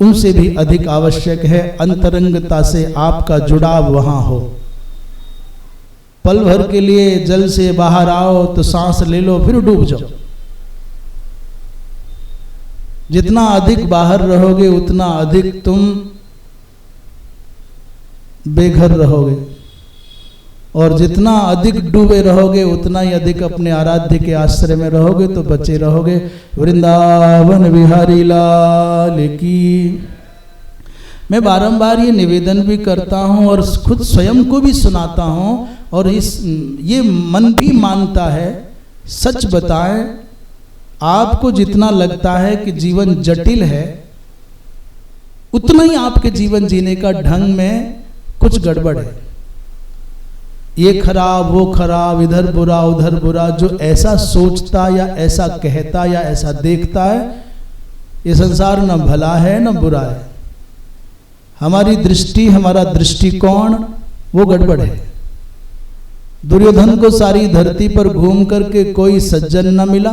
उनसे भी अधिक आवश्यक है अंतरंगता से आपका जुड़ाव वहां हो। पल भर के लिए जल से बाहर आओ तो सांस ले लो, फिर डूब जाओ। जितना अधिक बाहर रहोगे उतना अधिक तुम बेघर रहोगे, और जितना अधिक डूबे रहोगे उतना ही अधिक अपने आराध्य के आश्रय में रहोगे, तो बचे रहोगे। वृंदावन बिहारी लाल की। मैं बारंबार ये निवेदन भी करता हूँ और खुद स्वयं को भी सुनाता हूँ, और ये मन भी मानता है। सच बताएं, आपको जितना लगता है कि जीवन जटिल है, उतना ही आपके जीवन जीने का ढंग में कुछ गड़बड़ है। ये खराब, वो खराब, इधर बुरा उधर बुरा, जो ऐसा सोचता या ऐसा कहता या ऐसा देखता है, ये संसार न भला है न बुरा है। हमारी दृष्टि, हमारा दृष्टिकोण वो गड़बड़ है। दुर्योधन को सारी धरती पर घूम करके कोई सज्जन न मिला।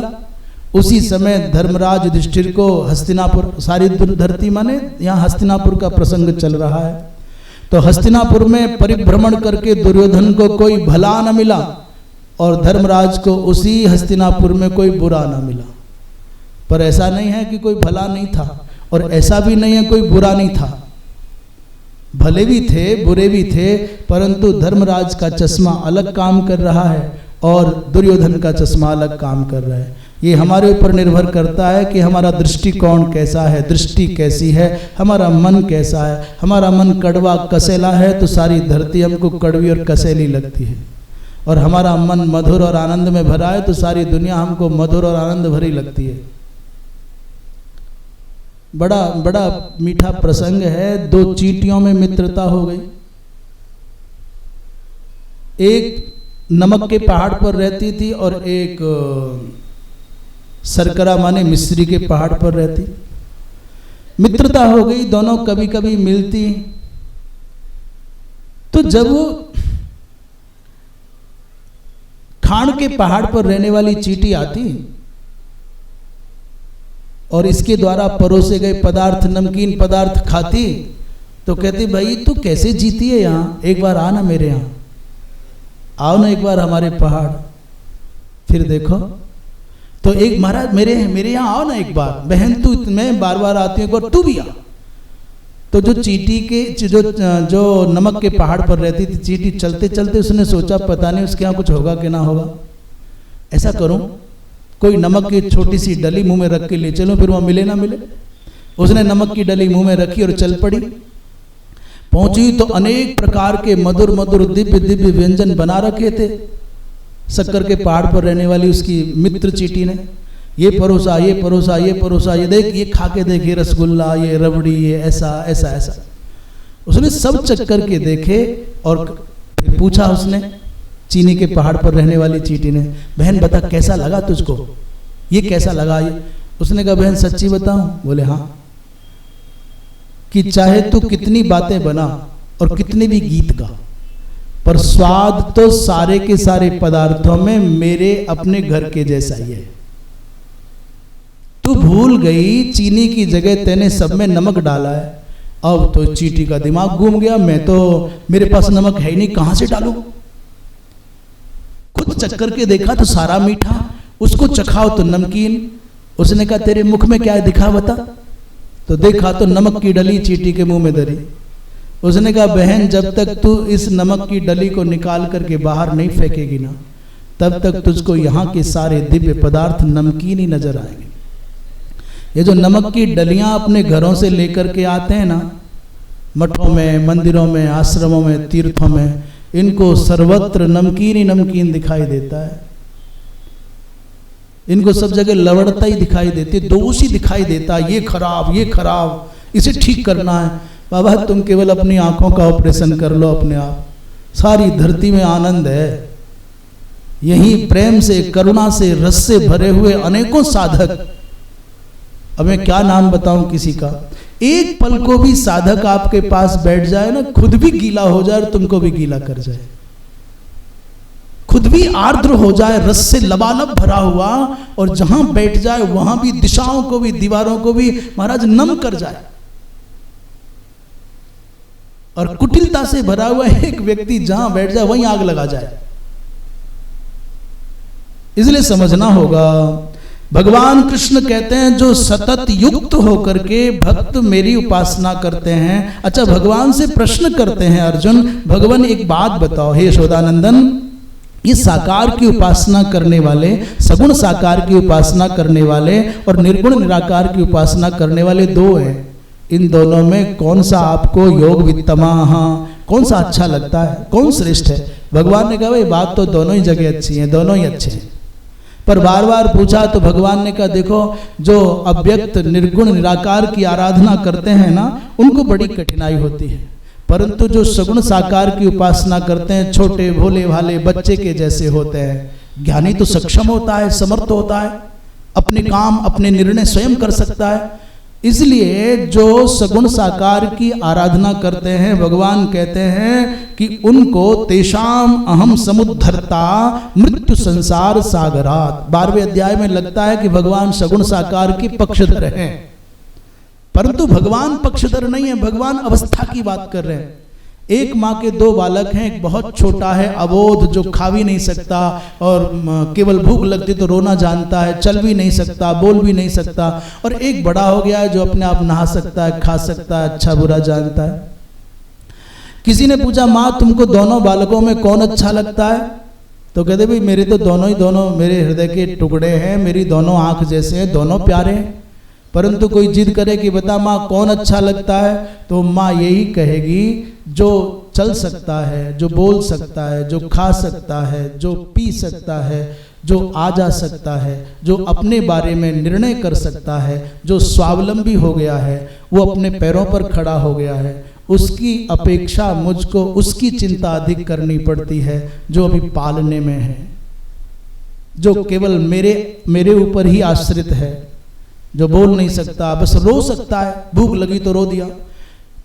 उसी समय धर्मराज युधिष्ठिर को हस्तिनापुर, सारी धरती माने यहाँ हस्तिनापुर का प्रसंग चल रहा है, तो हस्तिनापुर में परिभ्रमण करके दुर्योधन को कोई भला न मिला, और धर्मराज को उसी हस्तिनापुर में कोई बुरा न मिला। पर ऐसा नहीं है कि कोई भला नहीं था, और ऐसा भी नहीं है कोई बुरा नहीं था। भले भी थे, बुरे भी थे, परंतु धर्मराज का चश्मा अलग काम कर रहा है और दुर्योधन का चश्मा अलग काम कर रहा है। ये हमारे ऊपर निर्भर करता है कि हमारा दृष्टिकोण कैसा है, दृष्टि कैसी है, हमारा मन कैसा है। हमारा मन कड़वा कसेला है तो सारी धरती हमको कड़वी और कसेली लगती है, और हमारा मन मधुर और आनंद में भरा है तो सारी दुनिया हमको मधुर और आनंद भरी लगती है। बड़ा बड़ा मीठा प्रसंग है। दो चींटियों में मित्रता हो गई। एक नमक के पहाड़ पर रहती थी और एक सरकरा माने मिस्री के पहाड़ पर रहती। मित्रता हो गई, दोनों कभी कभी मिलती। तो जब वो खान के पहाड़ पर रहने वाली चींटी आती और इसके द्वारा परोसे गए पदार्थ, नमकीन पदार्थ खाती, तो कहती भाई तू कैसे जीती है यहाँ, एक बार आ ना मेरे यहाँ, आओ ना एक बार हमारे पहाड़, फिर देखो। तो एक महाराज मेरे यहाँ आओ ना एक बार, बहन तू मैं बार बार आती हूँ, एक बार तू भी आ। तो जो चींटी के जो नमक के पहाड़ पर रहती थी, चींटी चलते चलते उसने सोचा पता नहीं उसके यहाँ कुछ होगा कि ना होगा, ऐसा करूं कोई नमक की छोटी सी डली मुंह में रख के ले चलो, फिर वहां मिले ना मिले। उसने नमक की डली मुंह में रखी और चल पड़ी। पहुंची तो अनेक प्रकार के मधुर मधुर दिव्य दिव्य व्यंजन बना रखे थे शक्कर के पहाड़ पर रहने वाली उसकी मित्र चींटी ने। ये परोसा, ये परोसा, ये परोसा, ये देख, ये खा के देख, ये रसगुल्ला, ये रबड़ी, ये ऐसा ऐसा ऐसा। उसने सब चक्कर के देखे और फिर पूछा उसने चीनी के पहाड़ पर रहने वाली चींटी ने, बहन बता कैसा लगा तुझको, ये कैसा लगा ये। उसने कहा बहन सच्ची बताऊं? बोले हाँ। कि चाहे तू कितनी बातें बना और कितने भी गीत गा, पर स्वाद तो सारे के सारे पदार्थों में मेरे अपने घर के जैसा ही है। तू भूल गई चीनी की जगह तेने सब में नमक डाला है। अब तो चींटी का दिमाग घूम गया, मैं तो मेरे पास नमक है ही नहीं, कहां से डालूं। खुद चक्कर के देखा तो सारा मीठा, उसको चखाओ तो नमकीन। उसने कहा तेरे मुख में क्या है दिखा बता। तो देखा तो नमक की डली चींटी के मुंह में धरी। उसने कहा बहन जब तक तू इस नमक की डली को निकाल करके बाहर नहीं फेंकेगी ना, तब तक तुझको यहाँ के सारे दिव्य पदार्थ नमकीन ही नजर आएंगे। ये जो नमक की डलियां अपने घरों से लेकर के आते हैं ना, मठों में, मंदिरों में, आश्रमों में, तीर्थों में, इनको सर्वत्र नमकीन ही नमकीन दिखाई देता है। इनको सब जगह लवड़ता ही दिखाई देती, दोष ही दिखाई देता, ये खराब, ये खराब, इसे ठीक करना है। बाबा तुम केवल अपनी आंखों का ऑपरेशन कर लो अपने आप, सारी धरती में आनंद है। यही प्रेम से, करुणा से, रस से भरे हुए अनेकों साधक, अब मैं क्या नाम बताऊं किसी का, एक पल को भी साधक आपके पास बैठ जाए ना, खुद भी गीला हो जाए और तुमको भी गीला कर जाए, खुद भी आर्द्र हो जाए, रस से लबालब भरा हुआ, और जहां बैठ जाए वहां भी दिशाओं को भी, दीवारों को भी महाराज नम कर जाए। और कुटिलता से भरा हुआ एक व्यक्ति जहां बैठ जाए वहीं आग लगा जाए। इसलिए समझना होगा, भगवान कृष्ण कहते हैं जो सतत युक्त होकर के भक्त मेरी उपासना करते हैं। अच्छा, भगवान से प्रश्न करते हैं अर्जुन, भगवान एक बात बताओ हे यशोदानंदन, ये साकार की उपासना करने वाले, सगुण साकार की उपासना करने वाले और निर्गुण निराकार की उपासना करने वाले दो हैं, इन दोनों में कौन सा आपको योग वित्तमा, कौन सा अच्छा लगता है, कौन श्रेष्ठ है? भगवान ने कहा भाई बात तो दोनों ही जगह अच्छी है, दोनों ही अच्छे हैं। पर बार बार पूछा तो भगवान ने कहा देखो, जो अव्यक्त निर्गुण निराकार की आराधना करते हैं ना, उनको बड़ी कठिनाई होती है, परंतु जो सगुण साकार की उपासना करते हैं, छोटे भोले भाले बच्चे के जैसे होते हैं, ज्ञानी तो सक्षम होता है, समर्थ होता है, अपने काम अपने निर्णय स्वयं कर सकता है। इसलिए जो सगुण साकार की आराधना करते हैं, भगवान कहते हैं कि उनको तेषाम अहम समुद्धरता मृत्यु संसार सागरात। 12वें अध्याय में लगता है कि भगवान सगुण साकार की पक्षधर हैं, परंतु भगवान पक्षधर नहीं है, भगवान अवस्था की बात कर रहे हैं। एक माँ के दो बालक हैं, एक बहुत छोटा है अबोध, जो खा भी नहीं सकता और केवल भूख लगती तो रोना जानता है, चल भी नहीं सकता, बोल भी नहीं सकता, और एक बड़ा हो गया है जो अपने आप नहा सकता है, खा सकता है, अच्छा बुरा जानता है। किसी ने पूछा माँ तुमको दोनों बालकों में कौन अच्छा लगता है? तो कहते भाई मेरे तो दोनों मेरे हृदय के टुकड़े हैं, मेरी दोनों आंख जैसे हैं, दोनों प्यारे हैं। परंतु कोई जिद करे कि बता माँ कौन अच्छा लगता है, तो माँ यही कहेगी जो चल सकता है, जो बोल सकता है, जो खा सकता है, जो पी सकता है, जो आ जा सकता है, जो अपने बारे में निर्णय कर सकता है, जो स्वावलंबी हो गया है, वो अपने पैरों पर खड़ा हो गया है, उसकी अपेक्षा मुझको उसकी चिंता अधिक करनी पड़ती है जो अभी पालने में है, जो केवल मेरे ऊपर ही आश्रित है, जो बोल नहीं सकता, बस रो सकता है, भूख लगी तो रो दिया।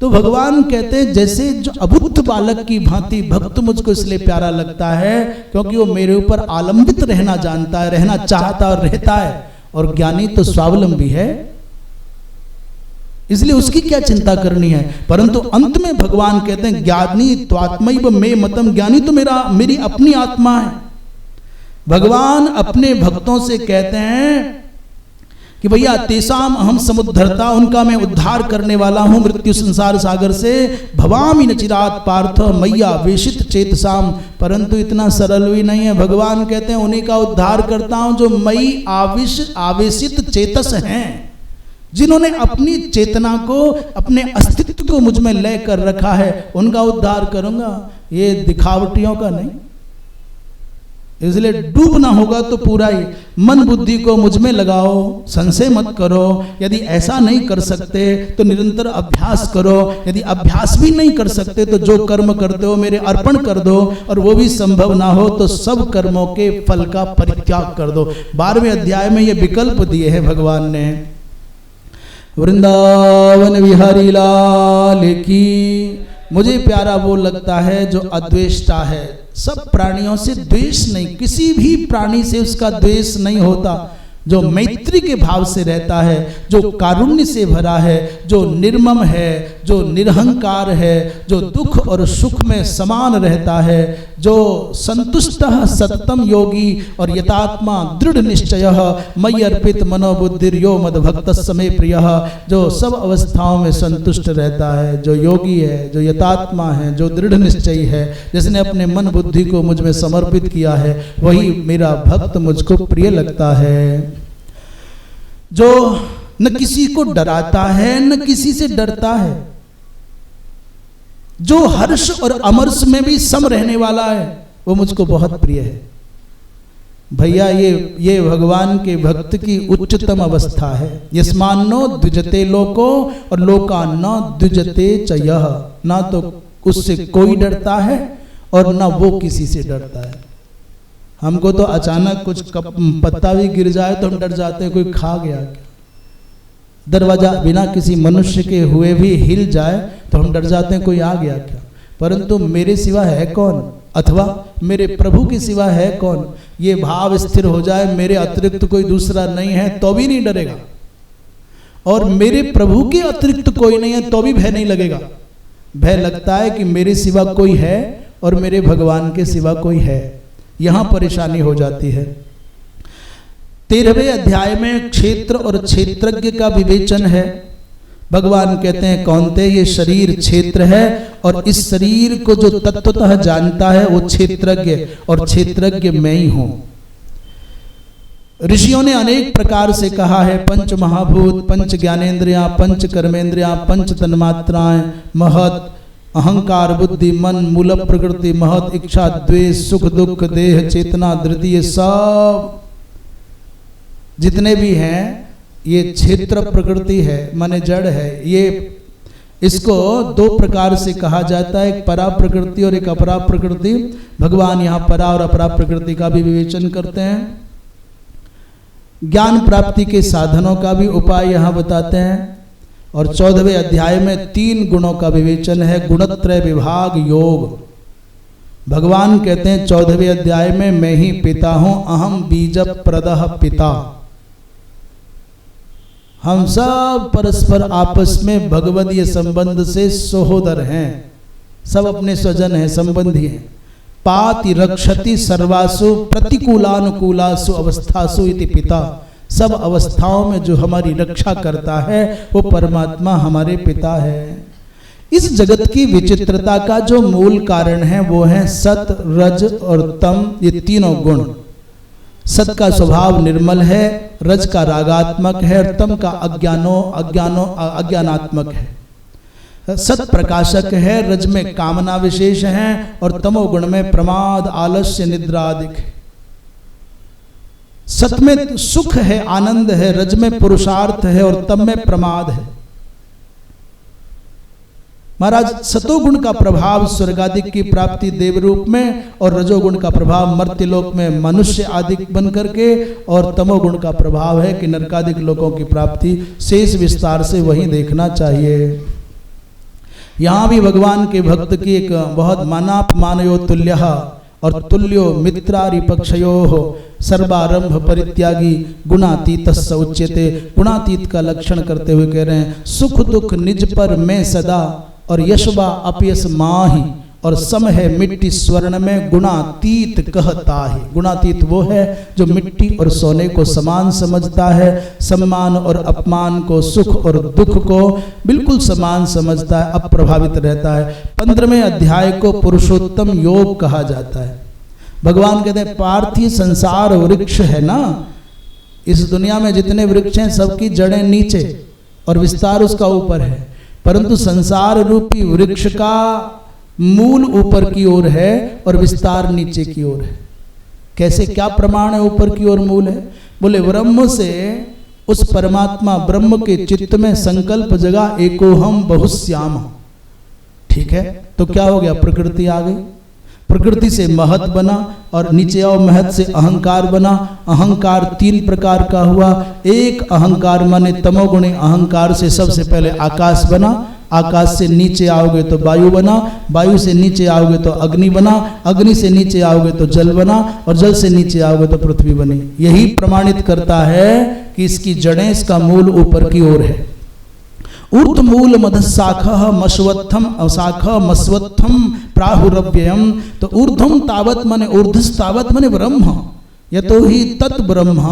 तो भगवान कहते हैं जैसे जो अबुद्ध बालक की भांति भक्त मुझको इसलिए प्यारा लगता है क्योंकि वो मेरे ऊपर आलंबित रहना जानता है, रहना चाहता और रहता है, और ज्ञानी तो स्वावलंबी है, इसलिए उसकी क्या चिंता करनी है। परंतु अंत में भगवान कहते हैं ज्ञानी त्वात्मैव मे मतम, ज्ञानी तो मेरी अपनी आत्मा है। भगवान अपने भक्तों से कहते हैं कि भैया तेसाम अहम समुद्धरता, उनका मैं उद्धार करने वाला हूं मृत्यु संसार सागर से, भवामी न चिरात पार्थ मैया वेशित चेतसाम। परंतु इतना सरल भी नहीं है, भगवान कहते हैं उन्हीं का उद्धार करता हूं जो मई आवेशित चेतस हैं, जिन्होंने अपनी चेतना को, अपने अस्तित्व को मुझ में लय कर रखा है, उनका उद्धार करूंगा, ये दिखावटियों का नहीं। इसलिए डूबना होगा तो पूरा ही मन बुद्धि को मुझ में लगाओ, संशय मत करो। यदि ऐसा नहीं कर सकते तो निरंतर अभ्यास करो, यदि अभ्यास भी नहीं कर सकते तो जो कर्म करते हो मेरे अर्पण कर दो, और वो भी संभव ना हो तो सब कर्मों के फल का परित्याग कर दो। 12वें अध्याय में ये विकल्प दिए हैं भगवान ने। वृंदावन विहारी लाल की। मुझे प्यारा वो लगता है जो अद्वेष्टा है, सब प्राणियों से द्वेष नहीं, किसी भी प्राणी से उसका द्वेष नहीं होता, जो मैत्री के भाव से रहता है, जो कारुण्य से भरा है, जो निर्मम है, जो निरहंकार है, जो दुख और सुख में समान रहता है, जो संतुष्ट सततम योगी और यतात्मा दृढ़ निश्चय मयि अर्पित मनोबुद्धिर यो मद भक्त समय प्रिय, जो सब अवस्थाओं में संतुष्ट रहता है, जो योगी है, जो यतात्मा है, जो दृढ़ निश्चयी है, जिसने अपने मन बुद्धि को मुझ में समर्पित किया है, वही मेरा भक्त मुझको प्रिय लगता है। जो न किसी को डराता है न किसी से डरता है, जो हर्ष और अमर्ष में भी सम रहने वाला है, वो मुझको बहुत प्रिय है। भैया ये भगवान के भक्त की उच्चतम अवस्था है। यस्मान्नो द्विजते लोको और लोका न द्विजते च यः, ना तो उससे कोई डरता है और ना वो किसी से डरता है। हमको तो अचानक कुछ पत्ता भी गिर जाए तो हम डर जाते हैं कोई खा गया क्या। दरवाजा बिना किसी मनुष्य के हुए भी हिल जाए तो हम डर जाते हैं कोई आ गया क्या। परंतु मेरे सिवा है कौन, अथवा मेरे प्रभु के सिवा है कौन, ये भाव स्थिर हो जाए मेरे अतिरिक्त कोई दूसरा नहीं है तो भी नहीं डरेगा, और मेरे प्रभु के अतिरिक्त कोई नहीं है तो भी भय नहीं लगेगा। भय लगता है कि मेरे सिवा कोई है और मेरे भगवान के सिवा कोई है, यहां परेशानी हो जाती है। 13वें अध्याय में क्षेत्र और क्षेत्रज्ञ का विवेचन है। भगवान कहते हैं कौन्तेय ये शरीर क्षेत्र है और इस शरीर को जो तत्वतः जानता है वो क्षेत्रज्ञ, और क्षेत्रज्ञ मैं ही हूं। ऋषियों ने अनेक प्रकार से कहा है, पंच महाभूत, पंच ज्ञानेन्द्रियां, पंच कर्मेंद्रियां, पंच तन्मात्राएं, महत, अहंकार, बुद्धि, मन, मूल प्रकृति, महत, इच्छा, द्वेष, सुख दुख, देह, चेतना, धृति, ये सब जितने भी हैं ये क्षेत्र प्रकृति है, माने जड़ है। ये इसको दो प्रकार से कहा जाता है, एक परा प्रकृति और एक अपरा प्रकृति। भगवान यहाँ परा और अपरा प्रकृति का भी विवेचन करते हैं। ज्ञान प्राप्ति के साधनों का भी उपाय यहाँ बताते हैं। और 14वें अध्याय में 3 गुणों का विवेचन है, गुणत्रय विभाग योग। भगवान कहते हैं 14वें अध्याय में मैं ही पिता हूं, अहम बीज प्रदः पिता। हम सब परस्पर आपस में भगवदीय संबंध से सहोदर हैं, सब अपने स्वजन हैं, संबंधी हैं। पाति रक्षति सर्वासु प्रतिकूलानुकूलासु अवस्थासु इति पिता। सब अवस्थाओं में जो हमारी रक्षा करता है वो परमात्मा हमारे पिता है। इस जगत की विचित्रता का जो मूल कारण है वो है सत, रज और तम, ये तीनों गुण। सत का स्वभाव निर्मल है, रज का रागात्मक है और तम का अज्ञानात्मक है। सत प्रकाशक है, रज में कामना विशेष है और तमोगुण में प्रमाद, आलस्य, निद्रा आदि है। सत में सुख है, आनंद है, रज में पुरुषार्थ है और तम में प्रमाद है। महाराज सतोगुण का प्रभाव स्वर्गादि की प्राप्ति देव रूप में, और रजोगुण का प्रभाव मर्त्यलोक में मनुष्य आदि बन करके, और तमोगुण का प्रभाव है कि नरकादिक लोकों की प्राप्ति। शेष विस्तार से वही देखना चाहिए। यहाँ भी भगवान के भक्त की एक बहुत मानापमानयो तुल्य और तुल्यो मित्रारिपक्षयो सर्वारंभ परित्यागी गुणातीत उच्यते। गुणातीत का लक्षण करते हुए कह रहे हैं सुख दुख निज पर मैं सदा और यशवा अपयस माही, और सम है मिट्टी स्वर्ण में गुणातीत कहता है। गुणातीत वो है जो मिट्टी और सोने को समान समझता है, सम्मान और अपमान को, सुख और दुख को बिल्कुल समान समझता है, अप्रभावित रहता है। 15वें अध्याय को पुरुषोत्तम योग कहा जाता है। भगवान कहते हैं पार्थिव संसार वृक्ष है ना, इस दुनिया में जितने वृक्ष हैं सबकी जड़ें नीचे और विस्तार उसका ऊपर है, परंतु संसार रूपी वृक्ष का मूल ऊपर की ओर है और विस्तार नीचे की ओर है। कैसे, क्या प्रमाण है ऊपर की ओर मूल है? बोले ब्रह्म से उस परमात्मा ब्रह्म के चित्त में संकल्प जगा एकोहम बहुश्याम। ठीक है, तो क्या हो गया? प्रकृति आ गई, प्रकृति से महत बना और नीचे आओ महत से अहंकार बना। अहंकार 3 प्रकार का हुआ। एक अहंकार माने तमोगुणी अहंकार से सबसे पहले आकाश बना, आकाश से नीचे आओगे तो वायु बना, वायु से नीचे आओगे तो अग्नि बना, अग्नि से नीचे आओगे तो जल बना और जल से नीचे आओगे तो पृथ्वी बनी। यही प्रमाणित करता है कि इसकी जड़ें, इसका मूल ऊपर की ओर है। ऊर्ध मूल मध शाखा मश्वत्थम अशाखा मस्वत्थम प्राहुरव्ययम। तो ऊर्ध्वम तावत मने ऊर्ध्वस्तावत मने ब्रह्म, यतो ही तत् ब्रह्म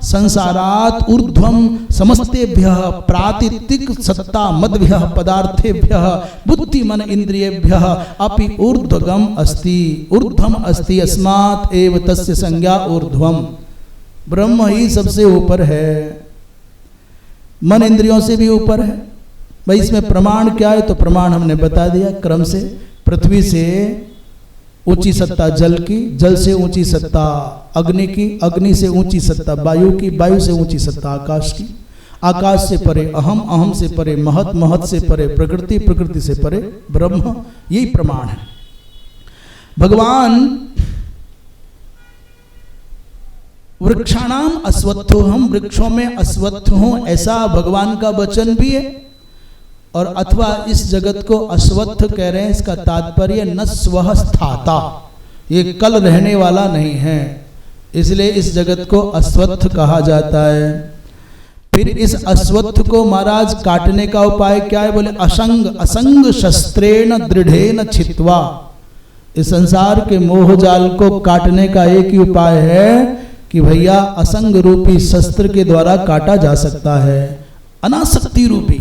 संसारात ऊर्ध्वम समस्तेभ्यः प्रातिथिक सत्ता मद्भ्यः पदार्थेभ्यः बुद्धि मन इंद्रियेभ्यः अपि ऊर्ध्वगम अस्ति। ऊर्ध्वम अस्ति अस्मात् एव तस्य संज्ञा ऊर्ध्वम। ब्रह्म ही सबसे ऊपर है, मन इंद्रियों से भी ऊपर है। भाई इसमें प्रमाण क्या है? तो प्रमाण हमने बता दिया क्रम से। पृथ्वी से ऊंची सत्ता जल की, जल से ऊंची सत्ता अग्नि की, अग्नि से ऊंची सत्ता वायु की, वायु से ऊंची सत्ता आकाश की, आकाश से परे अहम, अहम से परे महत, महत से परे प्रकृति, प्रकृति से परे ब्रह्म। यही प्रमाण है। भगवान वृक्षाणाम अश्वत्थो, हम वृक्षों में अश्वत्थ हूं, ऐसा भगवान का वचन भी है। और अथवा इस जगत को अश्वत्थ कह रहे हैं, इसका तात्पर्य न स्वः स्थाता, ये कल रहने वाला नहीं है, इसलिए इस जगत को अश्वत्थ कहा जाता है। फिर इस अश्वत्थ को महाराज काटने का उपाय क्या है? बोले असंग असंग शस्त्रेण दृढ़ेन छित्वा। इस संसार के मोह जाल को काटने का एक ही उपाय है कि भैया असंग रूपी शस्त्र के द्वारा काटा जा सकता है। अनासक्ति रूपी,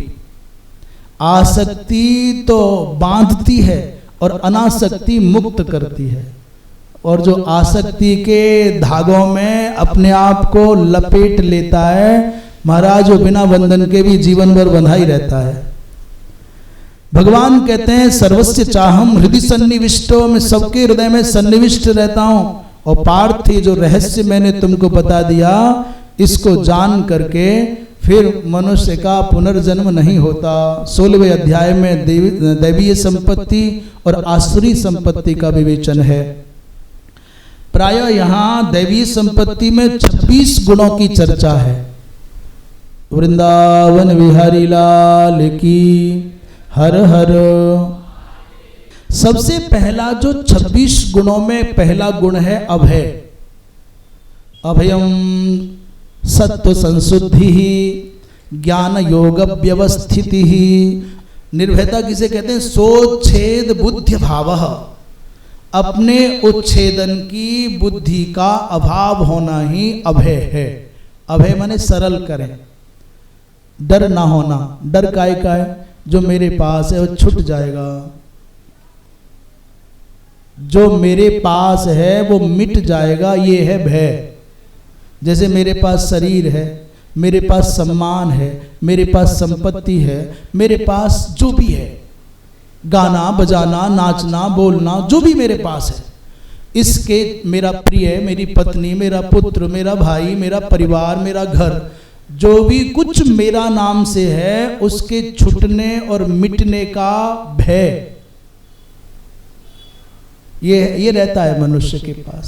आसक्ति तो बांधती है और अनासक्ति मुक्त करती है, और जो आसक्ति के धागों में अपने आप को लपेट लेता है महाराज, वो बिना बंधन के भी जीवन भर बंधा ही रहता है। भगवान कहते हैं सर्वस्य चाहम हृदय सन्निविष्टो, मैं सबके हृदय में सन्निविष्ट रहता हूं। और पार्थ, ये जो रहस्य मैंने तुमको बता दिया, इसको जान करके फिर मनुष्य का पुनर्जन्म नहीं होता। 16वें अध्याय में दैवीय संपत्ति और आसुरी संपत्ति का विवेचन है। प्रायः यहाँ दैवीय संपत्ति में 26 गुणों की चर्चा है। वृंदावन विहारी लाल की हर हर। सबसे पहला जो 26 गुणों में पहला गुण है अभय। अभयम सत्व संशुद्धि ज्ञान योग व्यवस्थिति। निर्भयता किसे कहते हैं? सोच्छेद बुद्धि भाव, अपने उच्छेदन की बुद्धि का अभाव होना ही अभय है। अभय माने सरल करें, डर ना होना। डर काय का है? जो मेरे पास है वो छूट जाएगा, जो मेरे पास है वो मिट जाएगा, ये है भय। जैसे मेरे पास शरीर है, मेरे पास सम्मान है, मेरे पास संपत्ति है, मेरे पास जो भी है, गाना बजाना नाचना बोलना जो भी मेरे पास है, इसके मेरा प्रिय, मेरी पत्नी, मेरा पुत्र, मेरा भाई, मेरा परिवार, मेरा घर, जो भी कुछ मेरा नाम से है, उसके छूटने और मिटने का भय, ये रहता है मनुष्य के पास।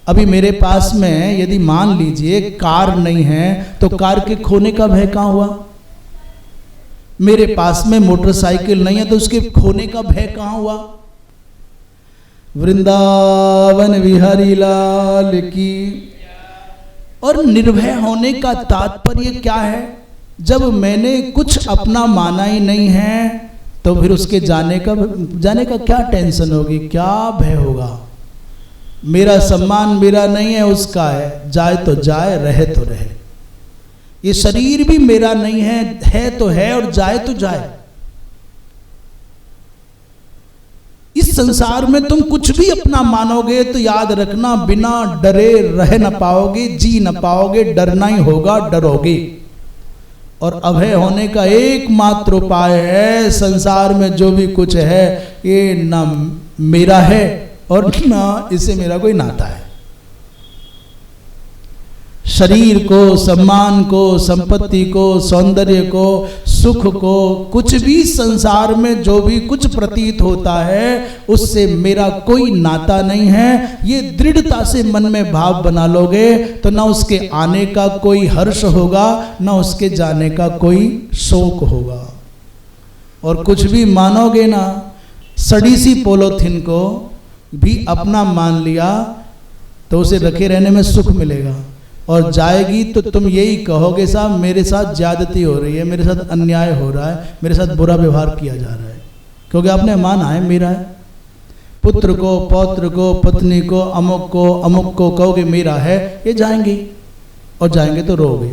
अभी मेरे पास में यदि मान लीजिए कार नहीं है तो कार के खोने का भय कहाँ हुआ? मेरे पास में मोटरसाइकिल नहीं है तो उसके खोने का भय कहाँ हुआ? वृंदावन विहारी लाल की। और निर्भय होने का तात्पर्य क्या है? जब मैंने कुछ अपना माना ही नहीं है तो फिर उसके जाने का क्या टेंशन होगी, क्या भय होगा? मेरा सम्मान मेरा नहीं है, उसका है, जाए तो जाए, रहे तो रहे। ये शरीर भी मेरा नहीं है तो है और जाए तो जाए। इस संसार में तुम कुछ भी अपना मानोगे तो याद रखना बिना डरे रह न पाओगे, जी न पाओगे, डरना ही होगा, डरोगे। और अभय होने का एकमात्र उपाय है, संसार में जो भी कुछ है ये ना मेरा है और ना इससे मेरा कोई नाता है। शरीर को, सम्मान को, संपत्ति को, सौंदर्य को, सुख को, कुछ भी संसार में जो भी कुछ प्रतीत होता है उससे मेरा कोई नाता नहीं है। ये दृढ़ता से मन में भाव बना लोगे तो ना उसके आने का कोई हर्ष होगा, ना उसके जाने का कोई शोक होगा। और कुछ भी मानोगे ना, सड़ी सी पोलोथीन को भी अपना मान लिया तो उसे रखे रहने में सुख मिलेगा, और जाएगी तो तुम यही कहोगे साहब मेरे साथ ज्यादती हो रही है, मेरे साथ अन्याय हो रहा है, मेरे साथ बुरा व्यवहार किया जा रहा है, क्योंकि आपने माना है मेरा है। पुत्र को, पौत्र को, पत्नी को, अमुक को कहोगे मेरा है, ये जाएंगी और जाएंगे तो रोगे।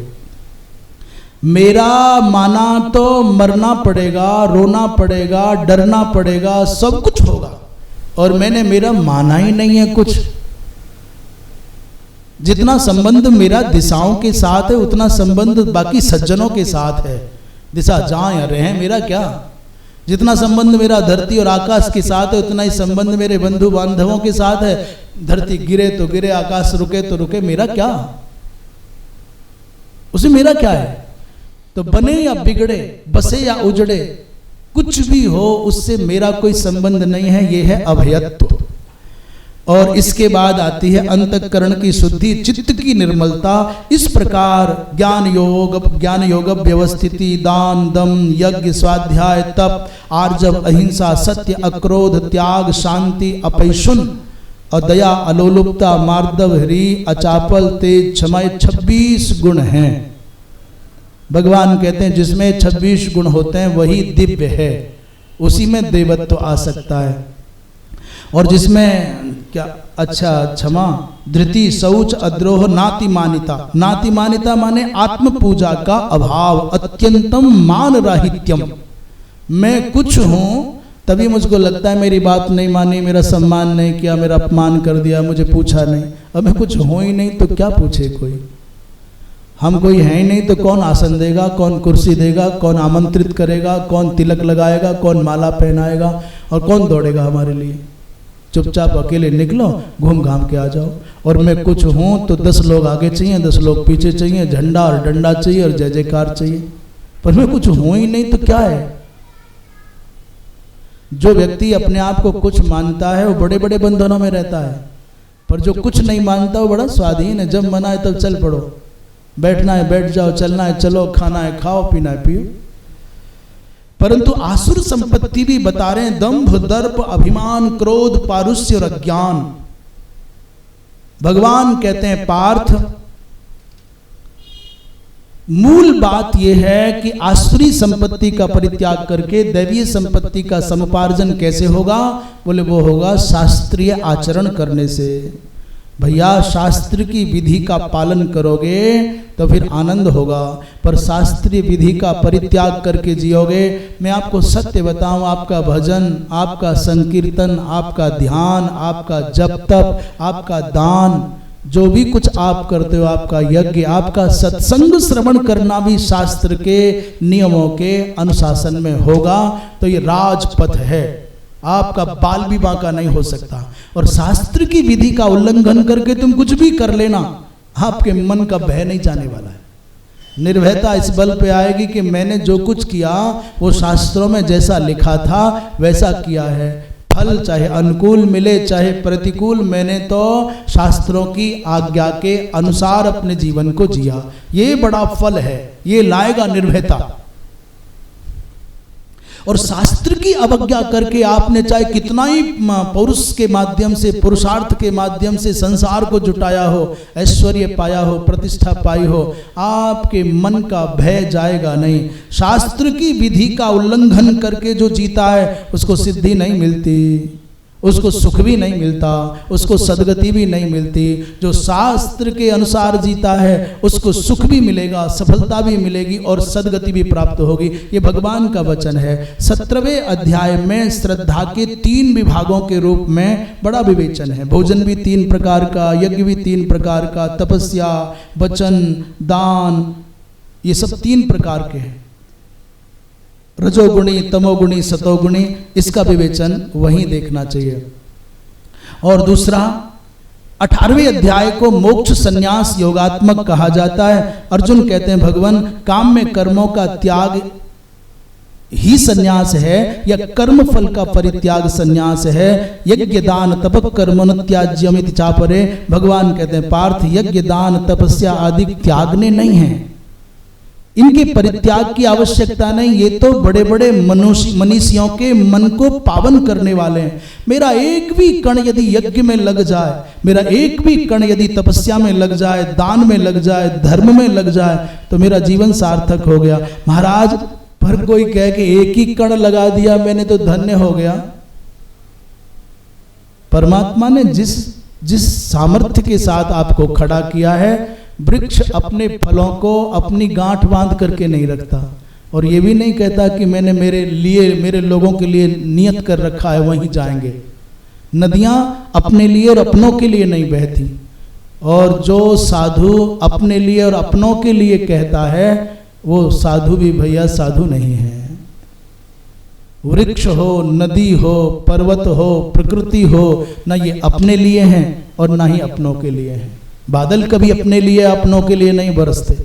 मेरा माना तो मरना पड़ेगा, रोना पड़ेगा, डरना पड़ेगा, सब कुछ होगा, और मैंने मेरा माना ही नहीं है कुछ। जितना संबंध मेरा दिशाओं के साथ है उतना संबंध बाकी सज्जनों के साथ है। दिशा जहां या रहे मेरा क्या? जितना संबंध मेरा धरती और आकाश के साथ है उतना ही संबंध मेरे बंधु बांधवों के साथ है। धरती गिरे तो गिरे, आकाश रुके तो रुके, मेरा क्या? उसे मेरा क्या है? तो बने या बिगड़े, बसे या उजड़े, कुछ भी हो उससे मेरा कोई संबंध नहीं है। यह है अभयत्व। और इसके बाद आती है अंतःकरण की शुद्धि, चित्त की निर्मलता। इस प्रकार ज्ञान योग व्यवस्थिति, दान, दम, यज्ञ, स्वाध्याय, तप, आर्जव, अहिंसा, सत्य, अक्रोध, त्याग, शांति, अपैशुन, अदया, अलोलुपता, मार्दव, ह्री, अचापल, तेज, क्षमा, 26 गुण हैं। भगवान कहते हैं जिसमें 26 गुण होते हैं वही दिव्य है, उसी में देवत्व आ सकता है। और जिसमें क्या अच्छा क्षमा, धृति, शौच, अद्रोह, नातिमानिता। नातिमानिता माने आत्म पूजा का अभाव, अत्यंतम मान राहित्यम। मैं कुछ हूं तभी मुझको लगता है मेरी बात नहीं मानी, मेरा सम्मान नहीं किया, मेरा अपमान कर दिया, मुझे पूछा नहीं। अब मैं कुछ हो ही नहीं तो क्या पूछे कोई। हम कोई है ही नहीं तो कौन आसन देगा, कौन कुर्सी देगा, कौन आमंत्रित करेगा, कौन तिलक लगाएगा, कौन माला पहनाएगा और कौन दौड़ेगा हमारे लिए। चुपचाप अकेले निकलो, घूम घाम के आ जाओ। और मैं कुछ हूं तो 10 लोग आगे चाहिए, 10 लोग पीछे चाहिए, झंडा और डंडा चाहिए और जय जयकार चाहिए। पर मैं कुछ हूं ही नहीं तो क्या है। जो व्यक्ति अपने आप को कुछ मानता है वो बड़े बड़े बंधनों में रहता है, पर जो कुछ नहीं मानता वो बड़ा स्वाधीन है। जब मना है तब चल पड़ो, बैठना है बैठ जाओ, चलना है चलो, खाना है खाओ, पीना है पियो। परंतु आसुर संपत्ति भी बता रहे हैं, दंभ, दर्प, अभिमान, क्रोध, पारुष्य और अज्ञान। भगवान कहते हैं पार्थ, मूल बात यह है कि आसुरी संपत्ति का परित्याग करके दैवीय संपत्ति का समुपार्जन कैसे होगा। बोले वो होगा शास्त्रीय आचरण करने से। भैया शास्त्र की विधि का पालन करोगे तो फिर आनंद होगा, पर शास्त्रीय विधि का परित्याग करके जियोगे। मैं आपको सत्य बताऊं, आपका भजन, आपका संकीर्तन, आपका ध्यान, आपका जप तप, आपका दान, जो भी कुछ आप करते हो, आपका यज्ञ, आपका सत्संग श्रवण करना भी शास्त्र के नियमों के अनुशासन में होगा तो ये राजपथ है। आपका बाल भी बांका नहीं हो सकता। और शास्त्र की विधि का उल्लंघन करके तुम कुछ भी कर लेना, आपके मन का भय नहीं जाने वाला है। निर्भयता इस बल पे आएगी कि मैंने जो कुछ किया वो शास्त्रों में जैसा लिखा था वैसा किया है। फल चाहे अनुकूल मिले चाहे प्रतिकूल, मैंने तो शास्त्रों की आज्ञा के अनुसार अपने जीवन को जिया। ये बड़ा फल है, ये लाएगा निर्भयता। और शास्त्र की अवज्ञा करके आपने चाहे कितना ही पौरुष के माध्यम से, पुरुषार्थ के माध्यम से संसार को जुटाया हो, ऐश्वर्य पाया हो, प्रतिष्ठा पाई हो, आपके मन का भय जाएगा नहीं। शास्त्र की विधि का उल्लंघन करके जो जीता है उसको सिद्धि नहीं मिलती, उसको सुख भी नहीं मिलता, उसको सदगति भी नहीं मिलती। जो शास्त्र के अनुसार जीता है उसको सुख भी मिलेगा, सफलता भी मिलेगी और सदगति भी प्राप्त होगी। ये भगवान का वचन है। 17वें अध्याय में श्रद्धा के 3 विभागों के रूप में बड़ा विवेचन है। भोजन भी 3 प्रकार का, यज्ञ भी 3 प्रकार का, तपस्या, वचन, दान, ये सब 3 प्रकार के हैं। रजोगुणी, तमोगुणी, सतोगुणी, इसका विवेचन वहीं देखना चाहिए। और दूसरा 18वें अध्याय को मोक्ष संन्यास योगात्मक कहा जाता है। अर्जुन कहते हैं भगवान काम में कर्मों का त्याग ही संन्यास है या कर्म फल का परित्याग संन्यास है। यज्ञ दान तप कर्मण त्याज्यमिति चापरे। भगवान कहते हैं पार्थ यज्ञ दान तपस्या आदि त्यागने नहीं है, इनके परित्याग की आवश्यकता नहीं। ये तो बड़े बड़े मनीषियों के मन को पावन करने वाले हैं। मेरा एक भी कण यदि यज्ञ में लग जाए, मेरा एक भी कण यदि तपस्या में लग जाए, दान में लग जाए, धर्म में लग जाए तो मेरा जीवन सार्थक हो गया। महाराज पर कोई कहे कि एक ही कण लगा दिया मैंने तो धन्य हो गया। परमात्मा ने जिस सामर्थ्य के साथ आपको खड़ा किया है, वृक्ष अपने फलों को अपनी गांठ बांध करके नहीं रखता और ये भी नहीं कहता कि मैंने मेरे लोगों के लिए नियत कर रखा है वहीं जाएंगे। नदियां अपने लिए और अपनों के लिए नहीं बहती, और जो साधु अपने लिए और अपनों के लिए कहता है वो साधु भी भैया साधु नहीं है। वृक्ष हो, नदी हो, पर्वत हो, प्रकृति हो, ना ये अपने लिए हैं और ना ही अपनों के लिए हैं। बादल कभी अपने लिए अपनों के लिए नहीं बरसते।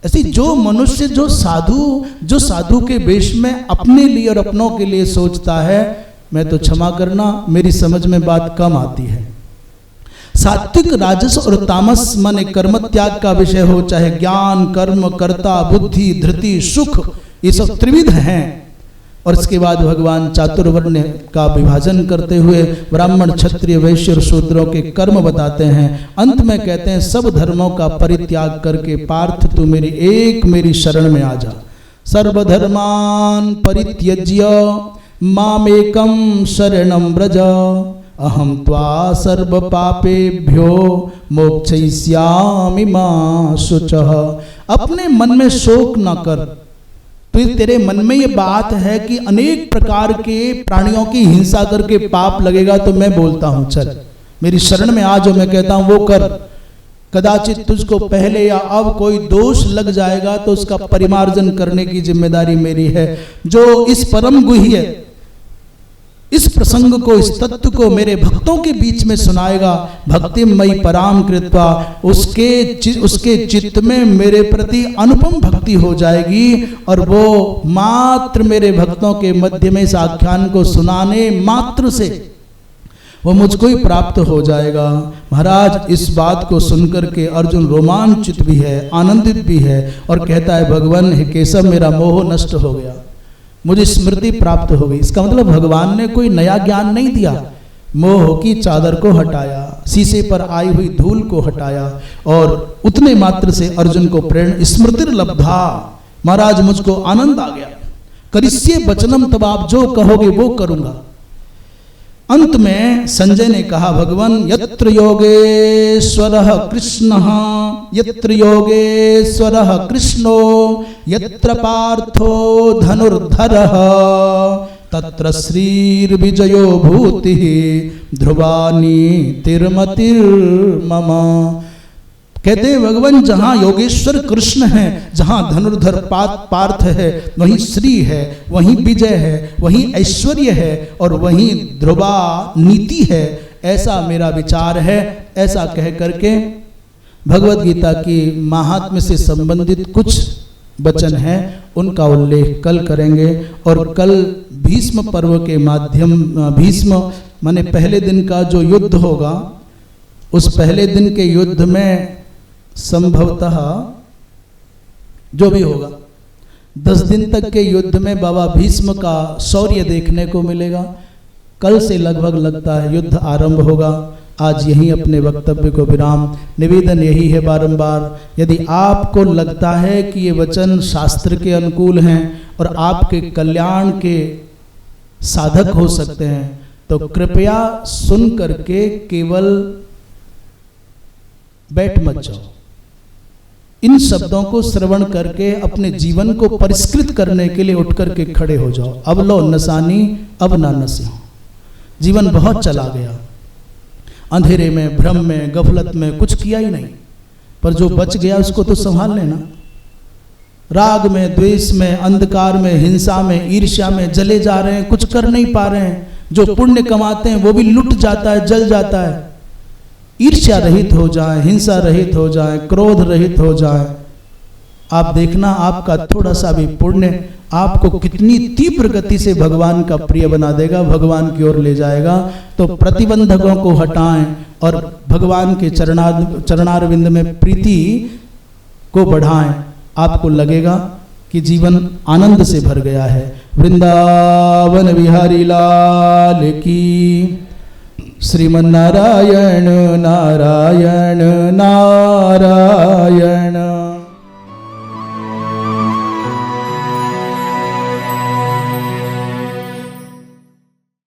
ऐसी जो मनुष्य जो साधु के वेश में अपने लिए और अपनों के लिए सोचता है मैं तो क्षमा करना, मेरी समझ में बात कम आती है। सात्विक, राजस और तामस माने कर्म त्याग का विषय हो, चाहे ज्ञान, कर्म, कर्ता, बुद्धि, धृति, सुख, ये सब त्रिविध हैं। और इसके बाद भगवान चातुर्वर्ण का विभाजन करते हुए ब्राह्मण, क्षत्रिय, वैश्य और शूद्रों के कर्म बताते हैं। अंत में कहते हैं सब धर्मों का परित्याग करके पार्थ तू मेरी शरण में आ जा। सर्वधर्मान परित्यज्य मामेकं शरणं व्रज अहम त्वा सर्व पापेभ्यो मोक्षयिष्यामि मा शुचः। अपने मन में शोक न कर। तो तेरे मन में ये बात है कि अनेक प्रकार के प्राणियों की हिंसा करके पाप लगेगा, तो मैं बोलता हूं चल मेरी शरण में आ, जो मैं कहता हूं वो कर। कदाचित तुझको पहले या अब कोई दोष लग जाएगा तो उसका परिमार्जन करने की जिम्मेदारी मेरी है। जो इस परम गुह्य, इस प्रसंग को, इस तत्व को मेरे भक्तों के बीच में सुनाएगा, भक्तिमयी पराम कृत्वा, उसके चित्त में मेरे प्रति अनुपम भक्ति हो जाएगी और वो मात्र मेरे भक्तों के मध्य में इस आख्यान को सुनाने मात्र से वो मुझको ही प्राप्त हो जाएगा। महाराज इस बात को सुनकर के अर्जुन रोमांचित भी है, आनंदित भी है और कहता है भगवान हे केशव, मेरा मोह नष्ट हो गया, मुझे स्मृति प्राप्त हो गई। इसका मतलब भगवान ने कोई नया ज्ञान नहीं दिया, मोह की चादर को हटाया, शीशे पर आई हुई धूल को हटाया और उतने मात्र से अर्जुन को प्रेरणा स्मृतिर्लब्धा, महाराज मुझको आनंद आ गया। करिष्ये वचनम, तब आप जो कहोगे वो करूंगा। अंत में संजय ने कहा भगवान यत्र योगेश्वरः कृष्णः, यत्र योगेश्वरः कृष्णो, यत्र पार्थो धनुर्धरः, तत्र श्रीर्विजयो भूतिः ध्रुवानी तिर्मतिर्मम। कहते हैं भगवान जहां योगेश्वर कृष्ण है, जहां धनुर्धर पार्थ है, वहीं श्री है, वहीं विजय है, वहीं ऐश्वर्य है और वहीं ध्रुवा नीति है। ऐसा मेरा विचार है। ऐसा कह करके भगवद गीता की महात्म्य से संबंधित कुछ वचन हैं, उनका उल्लेख कल करेंगे। और कल भीष्म पर्व के माध्यम, भीष्म माने पहले दिन का जो युद्ध होगा, उस पहले दिन के युद्ध में संभवतः जो भी होगा 10 दिन तक के युद्ध में बाबा भीष्म का शौर्य देखने को मिलेगा। कल से लगभग लगता है युद्ध आरंभ होगा। आज यहीं अपने वक्तव्य को विराम। निवेदन यही है बारंबार, यदि आपको लगता है कि ये वचन शास्त्र के अनुकूल हैं और आपके कल्याण के साधक हो सकते हैं, तो कृपया सुन करके केवल बैठ मत जाओ। इन शब्दों को श्रवण करके अपने जीवन को परिष्कृत करने के लिए उठ करके खड़े हो जाओ। अब लो नसानी अब ना नसी। जीवन बहुत चला गया, अंधेरे में, भ्रम में, गफलत में कुछ किया ही नहीं, पर जो बच गया उसको तो संभाल लेना। राग में, द्वेष में, अंधकार में, हिंसा में, ईर्ष्या में जले जा रहे हैं, कुछ कर नहीं पा रहे हैं। जो पुण्य कमाते हैं वो भी लुट जाता है, जल जाता है। ईर्ष्या रहित हो जाए, हिंसा रहित हो जाए, क्रोध रहित हो जाए। आप देखना आपका थोड़ा सा भी पुण्य आपको कितनी तीव्र गति से भगवान का प्रिय बना देगा, भगवान की ओर ले जाएगा। तो प्रतिबंधकों को हटाएं और भगवान के चरणारविंद में प्रीति को बढ़ाएं। आपको लगेगा कि जीवन आनंद से भर गया है। वृंदावन बिहारी लाल की। श्रीमन्नारायण नारायण नारायण।